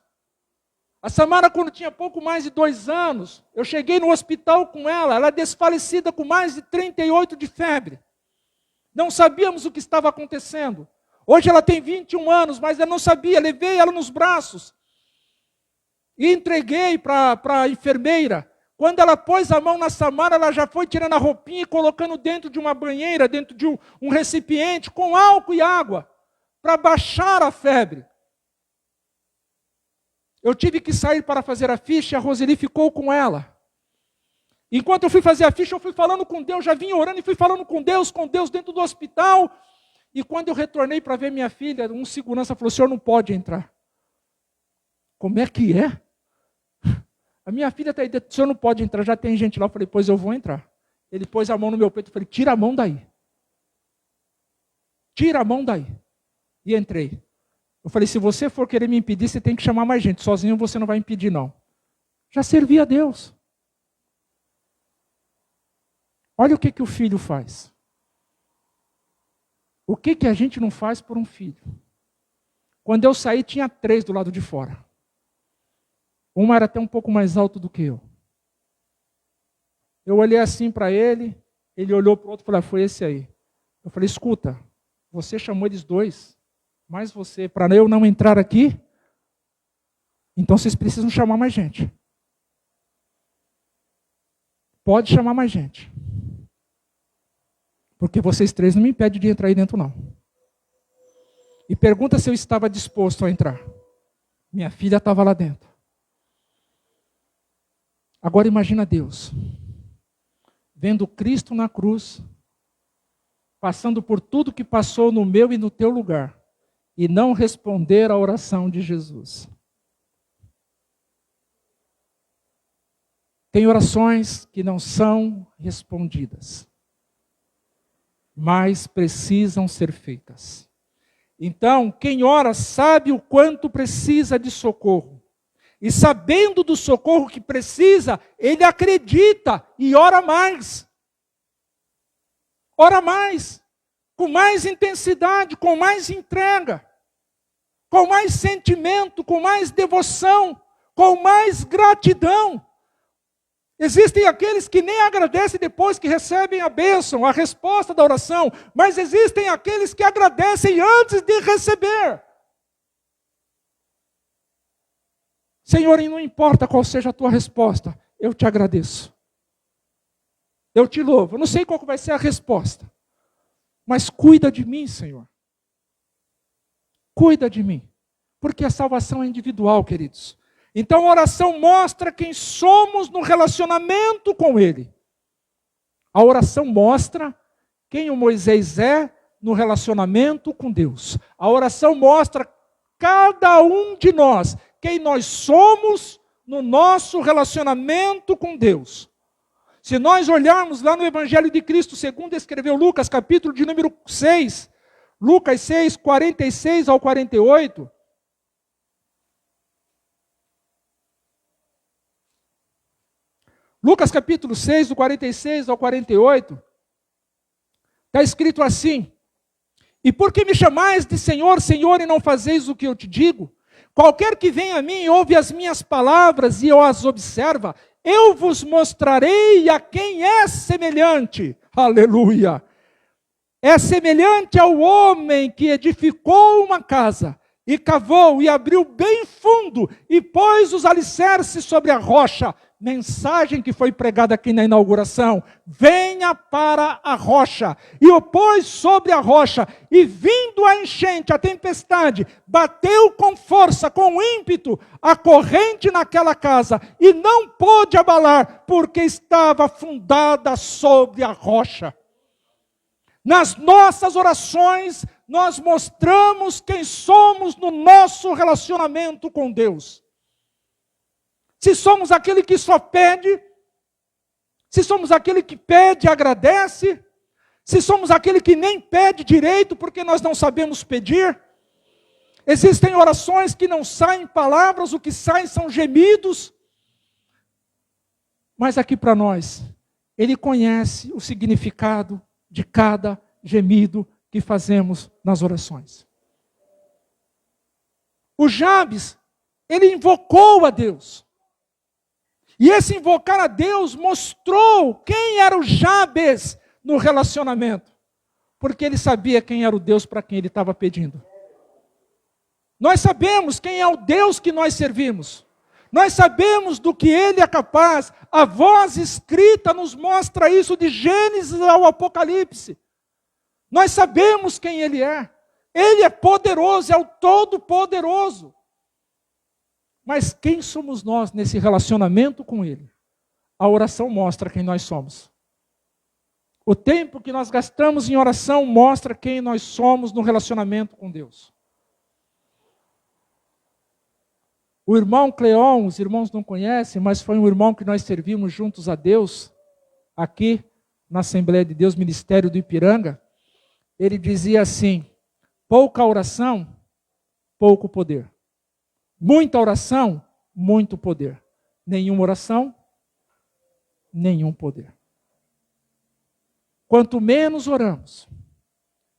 A Samara, quando tinha pouco mais de 2 anos, eu cheguei no hospital com ela é desfalecida com mais de 38 de febre. Não sabíamos o que estava acontecendo. Hoje ela tem 21 anos, mas eu não sabia, levei ela nos braços. E entreguei para a enfermeira. Quando ela pôs a mão na Samara, ela já foi tirando a roupinha e colocando dentro de uma banheira, dentro de um recipiente com álcool e água, para baixar a febre. Eu tive que sair para fazer a ficha e a Roseli ficou com ela. Enquanto eu fui fazer a ficha, eu fui falando com Deus, já vinha orando e fui falando com Deus dentro do hospital. E quando eu retornei para ver minha filha, um segurança falou, o senhor não pode entrar. Como é que é? A minha filha está aí dentro, o senhor não pode entrar, já tem gente lá. Eu falei, pois eu vou entrar. Ele pôs a mão no meu peito, eu falei, tira a mão daí. Tira a mão daí. E entrei. Eu falei, se você for querer me impedir, você tem que chamar mais gente. Sozinho você não vai impedir, não. Já servi a Deus. Olha o que o filho faz. O que a gente não faz por um filho? Quando eu saí, tinha 3 do lado de fora. Uma era até um pouco mais alto do que eu. Eu olhei assim para ele, ele olhou para o outro e falou, foi esse aí. Eu falei, escuta, você chamou eles 2, mais você, para eu não entrar aqui, então vocês precisam chamar mais gente. Pode chamar mais gente. Porque vocês 3 não me impedem de entrar aí dentro, não. E pergunta se eu estava disposto a entrar. Minha filha estava lá dentro. Agora imagina Deus, vendo Cristo na cruz, passando por tudo que passou no meu e no teu lugar, e não responder à oração de Jesus. Tem orações que não são respondidas, mas precisam ser feitas. Então, quem ora sabe o quanto precisa de socorro. E sabendo do socorro que precisa, ele acredita e ora mais. Ora mais, com mais intensidade, com mais entrega, com mais sentimento, com mais devoção, com mais gratidão. Existem aqueles que nem agradecem depois que recebem a bênção, a resposta da oração, mas existem aqueles que agradecem antes de receber. Senhor, e não importa qual seja a tua resposta, eu te agradeço. Eu te louvo. Eu não sei qual vai ser a resposta, mas cuida de mim, Senhor. Cuida de mim, porque a salvação é individual, queridos. Então a oração mostra quem somos no relacionamento com Ele. A oração mostra quem o Moisés é no relacionamento com Deus. A oração mostra cada um de nós, quem nós somos no nosso relacionamento com Deus. Se nós olharmos lá no Evangelho de Cristo, segundo escreveu Lucas, capítulo de número 6, Lucas 6, 46 ao 48. Lucas capítulo 6, do 46 ao 48. Está escrito assim: e por que me chamais de Senhor, Senhor, e não fazeis o que eu te digo? Qualquer que venha a mim e ouve as minhas palavras e as observa, eu vos mostrarei a quem é semelhante. Aleluia! É semelhante ao homem que edificou uma casa, e cavou, e abriu bem fundo, e pôs os alicerces sobre a rocha. Mensagem que foi pregada aqui na inauguração: venha para a rocha. E o pôs sobre a rocha, e vindo a enchente, a tempestade, bateu com força, com ímpeto, a corrente naquela casa, e não pôde abalar, porque estava fundada sobre a rocha. Nas nossas orações, nós mostramos quem somos no nosso relacionamento com Deus. Se somos aquele que só pede, se somos aquele que pede e agradece, se somos aquele que nem pede direito porque nós não sabemos pedir. Existem orações que não saem palavras, o que saem são gemidos. Mas aqui para nós, Ele conhece o significado de cada gemido que fazemos nas orações. O Jabes, ele invocou a Deus. E esse invocar a Deus mostrou quem era o Jabes no relacionamento. Porque ele sabia quem era o Deus para quem ele estava pedindo. Nós sabemos quem é o Deus que nós servimos. Nós sabemos do que Ele é capaz. A voz escrita nos mostra isso de Gênesis ao Apocalipse. Nós sabemos quem Ele é. Ele é poderoso, é o Todo-Poderoso. Mas quem somos nós nesse relacionamento com Ele? A oração mostra quem nós somos. O tempo que nós gastamos em oração mostra quem nós somos no relacionamento com Deus. O irmão Cleon, os irmãos não conhecem, mas foi um irmão que nós servimos juntos a Deus, aqui na Assembleia de Deus, Ministério do Ipiranga. Ele dizia assim: pouca oração, pouco poder. Muita oração, muito poder. Nenhuma oração, nenhum poder. Quanto menos oramos,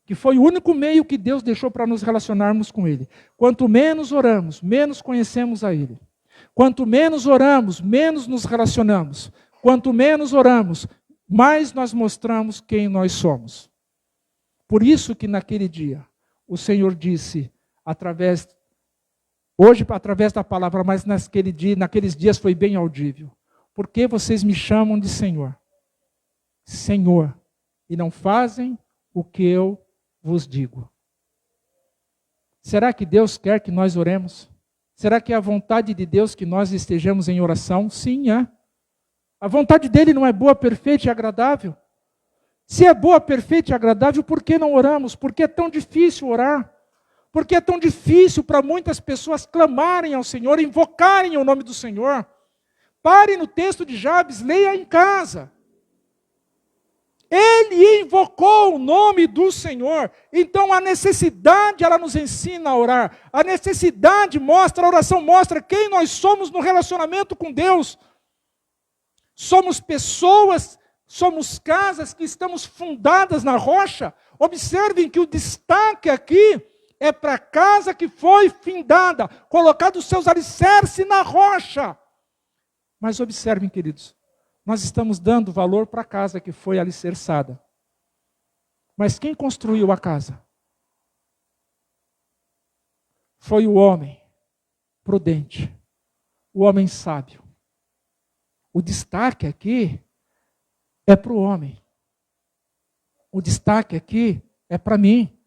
que foi o único meio que Deus deixou para nos relacionarmos com Ele. Quanto menos oramos, menos conhecemos a Ele. Quanto menos oramos, menos nos relacionamos. Quanto menos oramos, mais nós mostramos quem nós somos. Por isso que naquele dia, o Senhor disse, hoje através da palavra, mas naqueles dias foi bem audível: por que vocês me chamam de Senhor? Senhor, e não fazem o que eu vos digo. Será que Deus quer que nós oremos? Será que é a vontade de Deus que nós estejamos em oração? Sim, é. A vontade dele não é boa, perfeita e agradável? Se é boa, perfeita e agradável, por que não oramos? Por que é tão difícil orar? Por que é tão difícil para muitas pessoas clamarem ao Senhor, invocarem o nome do Senhor? Pare no texto de Jabes, leia em casa. Ele invocou o nome do Senhor. Então a necessidade, ela nos ensina a orar. A necessidade mostra, a oração mostra quem nós somos no relacionamento com Deus. Somos pessoas, somos casas que estamos fundadas na rocha. Observem que o destaque aqui é para a casa que foi findada, colocado os seus alicerces na rocha. Mas observem, queridos, nós estamos dando valor para a casa que foi alicerçada. Mas quem construiu a casa? Foi o homem prudente, o homem sábio. O destaque aqui é para o homem. O destaque aqui é para mim,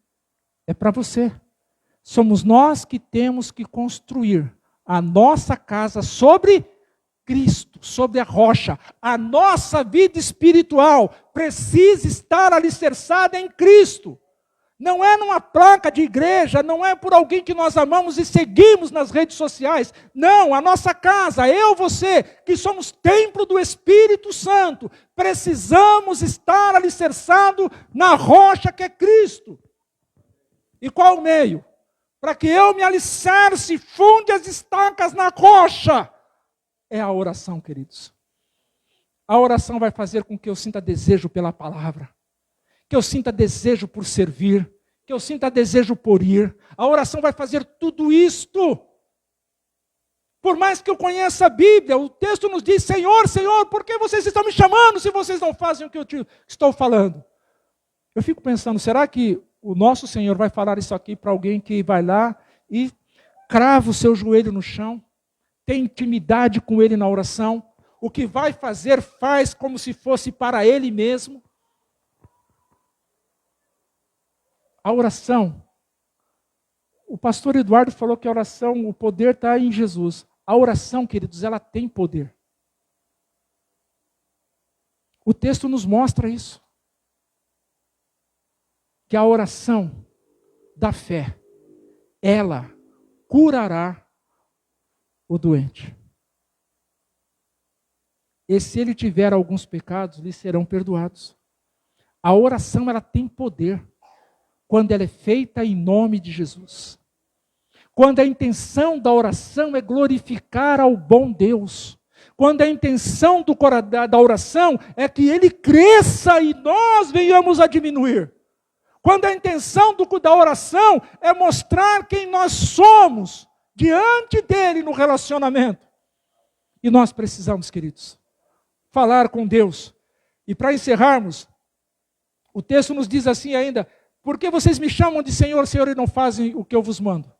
é para você. Somos nós que temos que construir a nossa casa sobre Cristo, sobre a rocha. A nossa vida espiritual precisa estar alicerçada em Cristo. Não é numa placa de igreja, não é por alguém que nós amamos e seguimos nas redes sociais. Não, a nossa casa, eu, você, que somos templo do Espírito Santo, precisamos estar alicerçado na rocha que é Cristo. E qual o meio? Para que eu me alicerce, funde as estacas na rocha. É a oração, queridos. A oração vai fazer com que eu sinta desejo pela palavra, que eu sinta desejo por servir, que eu sinta desejo por ir. A oração vai fazer tudo isto. Por mais que eu conheça a Bíblia, o texto nos diz: Senhor, Senhor, por que vocês estão me chamando se vocês não fazem o que eu estou falando? Eu fico pensando, será que o nosso Senhor vai falar isso aqui para alguém que vai lá e crava o seu joelho no chão, tem intimidade com Ele na oração, o que vai fazer faz como se fosse para Ele mesmo? A oração, o pastor Eduardo falou que a oração, o poder está em Jesus. A oração, queridos, ela tem poder. O texto nos mostra isso. Que a oração da fé, ela curará o doente. E se ele tiver alguns pecados, lhe serão perdoados. A oração, ela tem poder quando ela é feita em nome de Jesus. Quando a intenção da oração é glorificar ao bom Deus. Quando a intenção da oração é que Ele cresça e nós venhamos a diminuir. Quando a intenção da oração é mostrar quem nós somos diante dEle no relacionamento. E nós precisamos, queridos, falar com Deus. E para encerrarmos, o texto nos diz assim ainda: por que vocês me chamam de Senhor, Senhor, e não fazem o que eu vos mando?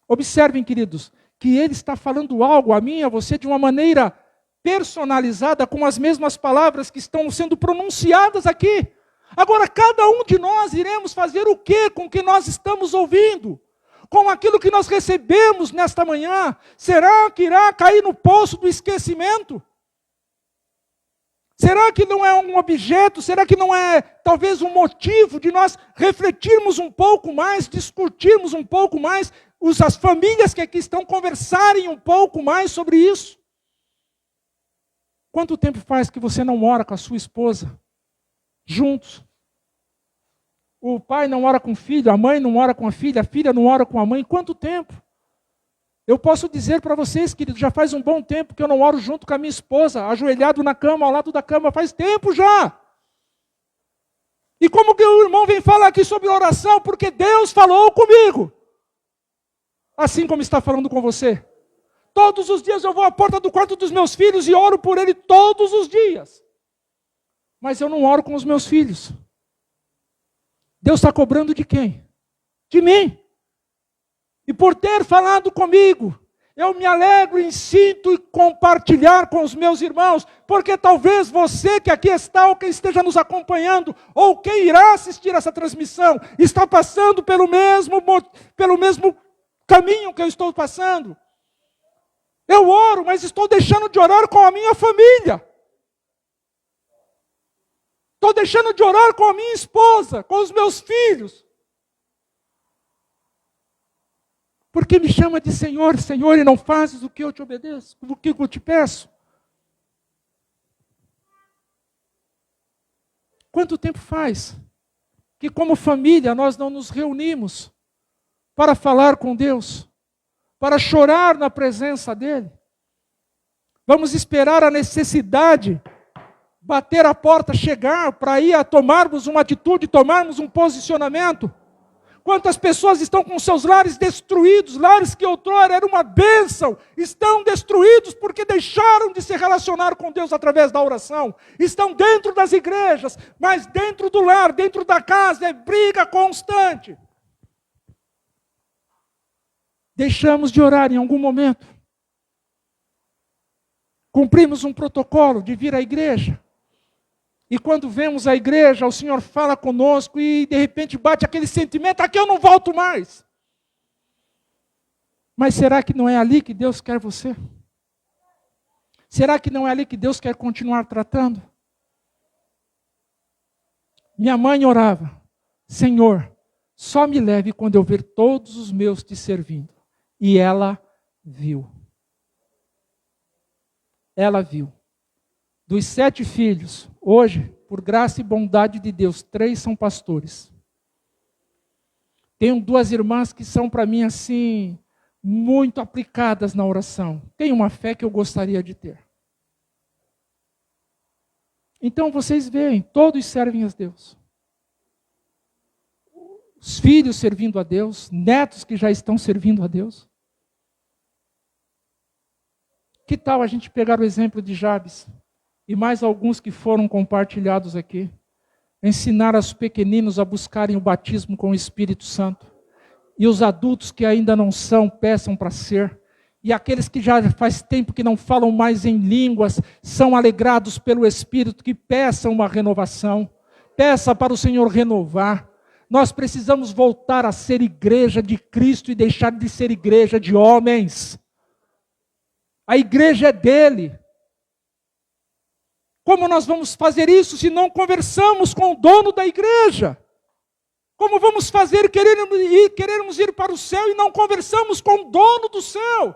Observem, queridos, que Ele está falando algo a mim e a você de uma maneira personalizada, com as mesmas palavras que estão sendo pronunciadas aqui. Agora, cada um de nós iremos fazer o quê com o que nós estamos ouvindo? Com aquilo que nós recebemos nesta manhã? Será que irá cair no poço do esquecimento? Será que não é um objeto? Será que não é talvez um motivo de nós refletirmos um pouco mais, discutirmos um pouco mais, as famílias que aqui estão conversarem um pouco mais sobre isso? Quanto tempo faz que você não ora com a sua esposa juntos? O pai não ora com o filho, a mãe não ora com a filha não ora com a mãe. Quanto tempo? Eu posso dizer para vocês, queridos, já faz um bom tempo que eu não oro junto com a minha esposa, ajoelhado na cama, ao lado da cama, faz tempo já. E como que o irmão vem falar aqui sobre oração? Porque Deus falou comigo. Assim como está falando com você. Todos os dias eu vou à porta do quarto dos meus filhos e oro por ele todos os dias. Mas eu não oro com os meus filhos. Deus está cobrando de quem? De mim. E por ter falado comigo, eu me alegro e sinto compartilhar com os meus irmãos, porque talvez você que aqui está, ou quem esteja nos acompanhando, ou quem irá assistir essa transmissão, está passando pelo mesmo caminho que eu estou passando. Eu oro, mas estou deixando de orar com a minha família. Estou deixando de orar com a minha esposa, com os meus filhos. Porque me chama de Senhor, Senhor, e não fazes o que eu te obedeço, o que eu te peço. Quanto tempo faz que como família nós não nos reunimos para falar com Deus, para chorar na presença dEle? Vamos esperar a necessidade bater a porta, chegar, para ir a tomarmos uma atitude, tomarmos um posicionamento. Quantas pessoas estão com seus lares destruídos, lares que outrora eram uma bênção, estão destruídos porque deixaram de se relacionar com Deus através da oração. Estão dentro das igrejas, mas dentro do lar, dentro da casa, é briga constante. Deixamos de orar em algum momento. Cumprimos um protocolo de vir à igreja. E quando vemos a igreja, o Senhor fala conosco e de repente bate aquele sentimento: aqui eu não volto mais. Mas será que não é ali que Deus quer você? Será que não é ali que Deus quer continuar tratando? Minha mãe orava: Senhor, só me leve quando eu ver todos os meus te servindo. E ela viu. Ela viu. Dos 7 filhos, hoje, por graça e bondade de Deus, 3 são pastores. Tenho 2 irmãs que são para mim assim, muito aplicadas na oração. Tenho uma fé que eu gostaria de ter. Então vocês veem, todos servem a Deus. Os filhos servindo a Deus, netos que já estão servindo a Deus. Que tal a gente pegar o exemplo de Jabes e mais alguns que foram compartilhados aqui? Ensinar aos pequeninos a buscarem o batismo com o Espírito Santo. E os adultos que ainda não são, peçam para ser. E aqueles que já faz tempo que não falam mais em línguas, são alegrados pelo Espírito, que peçam uma renovação. Peça para o Senhor renovar. Nós precisamos voltar a ser igreja de Cristo e deixar de ser igreja de homens. A igreja é dele. Como nós vamos fazer isso se não conversamos com o dono da igreja? Como vamos fazer queremos ir para o céu e não conversamos com o dono do céu?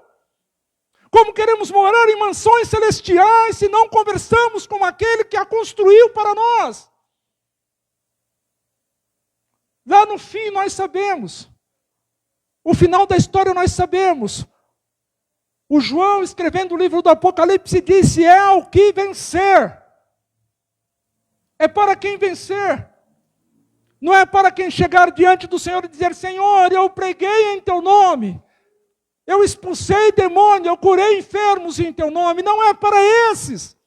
Como queremos morar em mansões celestiais se não conversamos com aquele que a construiu para nós? Lá no fim nós sabemos. O final da história nós sabemos. O João, escrevendo o livro do Apocalipse, disse: é o que vencer. É para quem vencer. Não é para quem chegar diante do Senhor e dizer: Senhor, eu preguei em teu nome. Eu expulsei demônio, eu curei enfermos em teu nome. Não é para esses.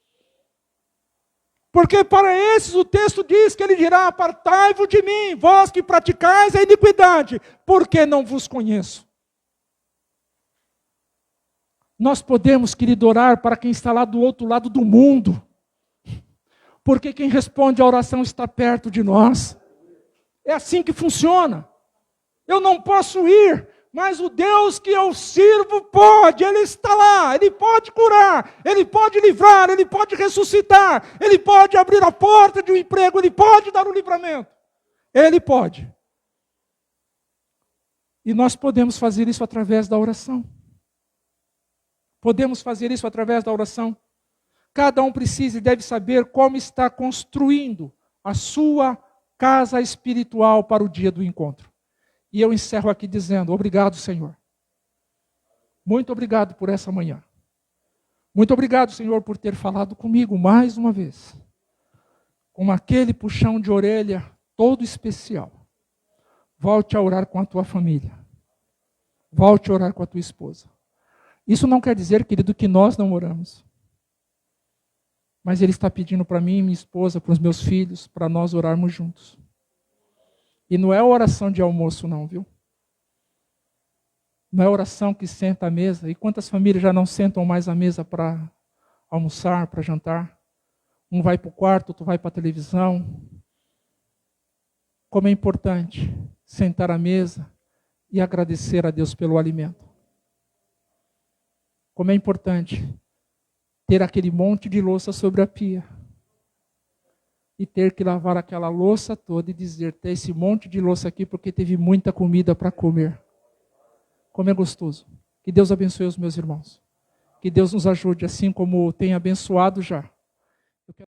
Porque para esses o texto diz que ele dirá: apartai-vos de mim, vós que praticais a iniquidade, porque não vos conheço. Nós podemos, querido, orar para quem está lá do outro lado do mundo. Porque quem responde à oração está perto de nós. É assim que funciona. Eu não posso ir, mas o Deus que eu sirvo pode. Ele está lá, Ele pode curar, Ele pode livrar, Ele pode ressuscitar, Ele pode abrir a porta de um emprego, Ele pode dar o livramento. Ele pode. E nós podemos fazer isso através da oração. Podemos fazer isso através da oração. Cada um precisa e deve saber como está construindo a sua casa espiritual para o dia do encontro. E eu encerro aqui dizendo: obrigado, Senhor. Muito obrigado por essa manhã. Muito obrigado, Senhor, por ter falado comigo mais uma vez. Com aquele puxão de orelha todo especial. Volte a orar com a tua família. Volte a orar com a tua esposa. Isso não quer dizer, querido, que nós não oramos. Mas Ele está pedindo para mim e minha esposa, para os meus filhos, para nós orarmos juntos. E não é oração de almoço não, viu? Não é oração que senta à mesa. E quantas famílias já não sentam mais à mesa para almoçar, para jantar? Um vai para o quarto, outro vai para a televisão. Como é importante sentar à mesa e agradecer a Deus pelo alimento. Como é importante ter aquele monte de louça sobre a pia. E ter que lavar aquela louça toda e dizer: tem esse monte de louça aqui porque teve muita comida para comer. Como é gostoso. Que Deus abençoe os meus irmãos. Que Deus nos ajude, assim como tem abençoado já. Eu quero...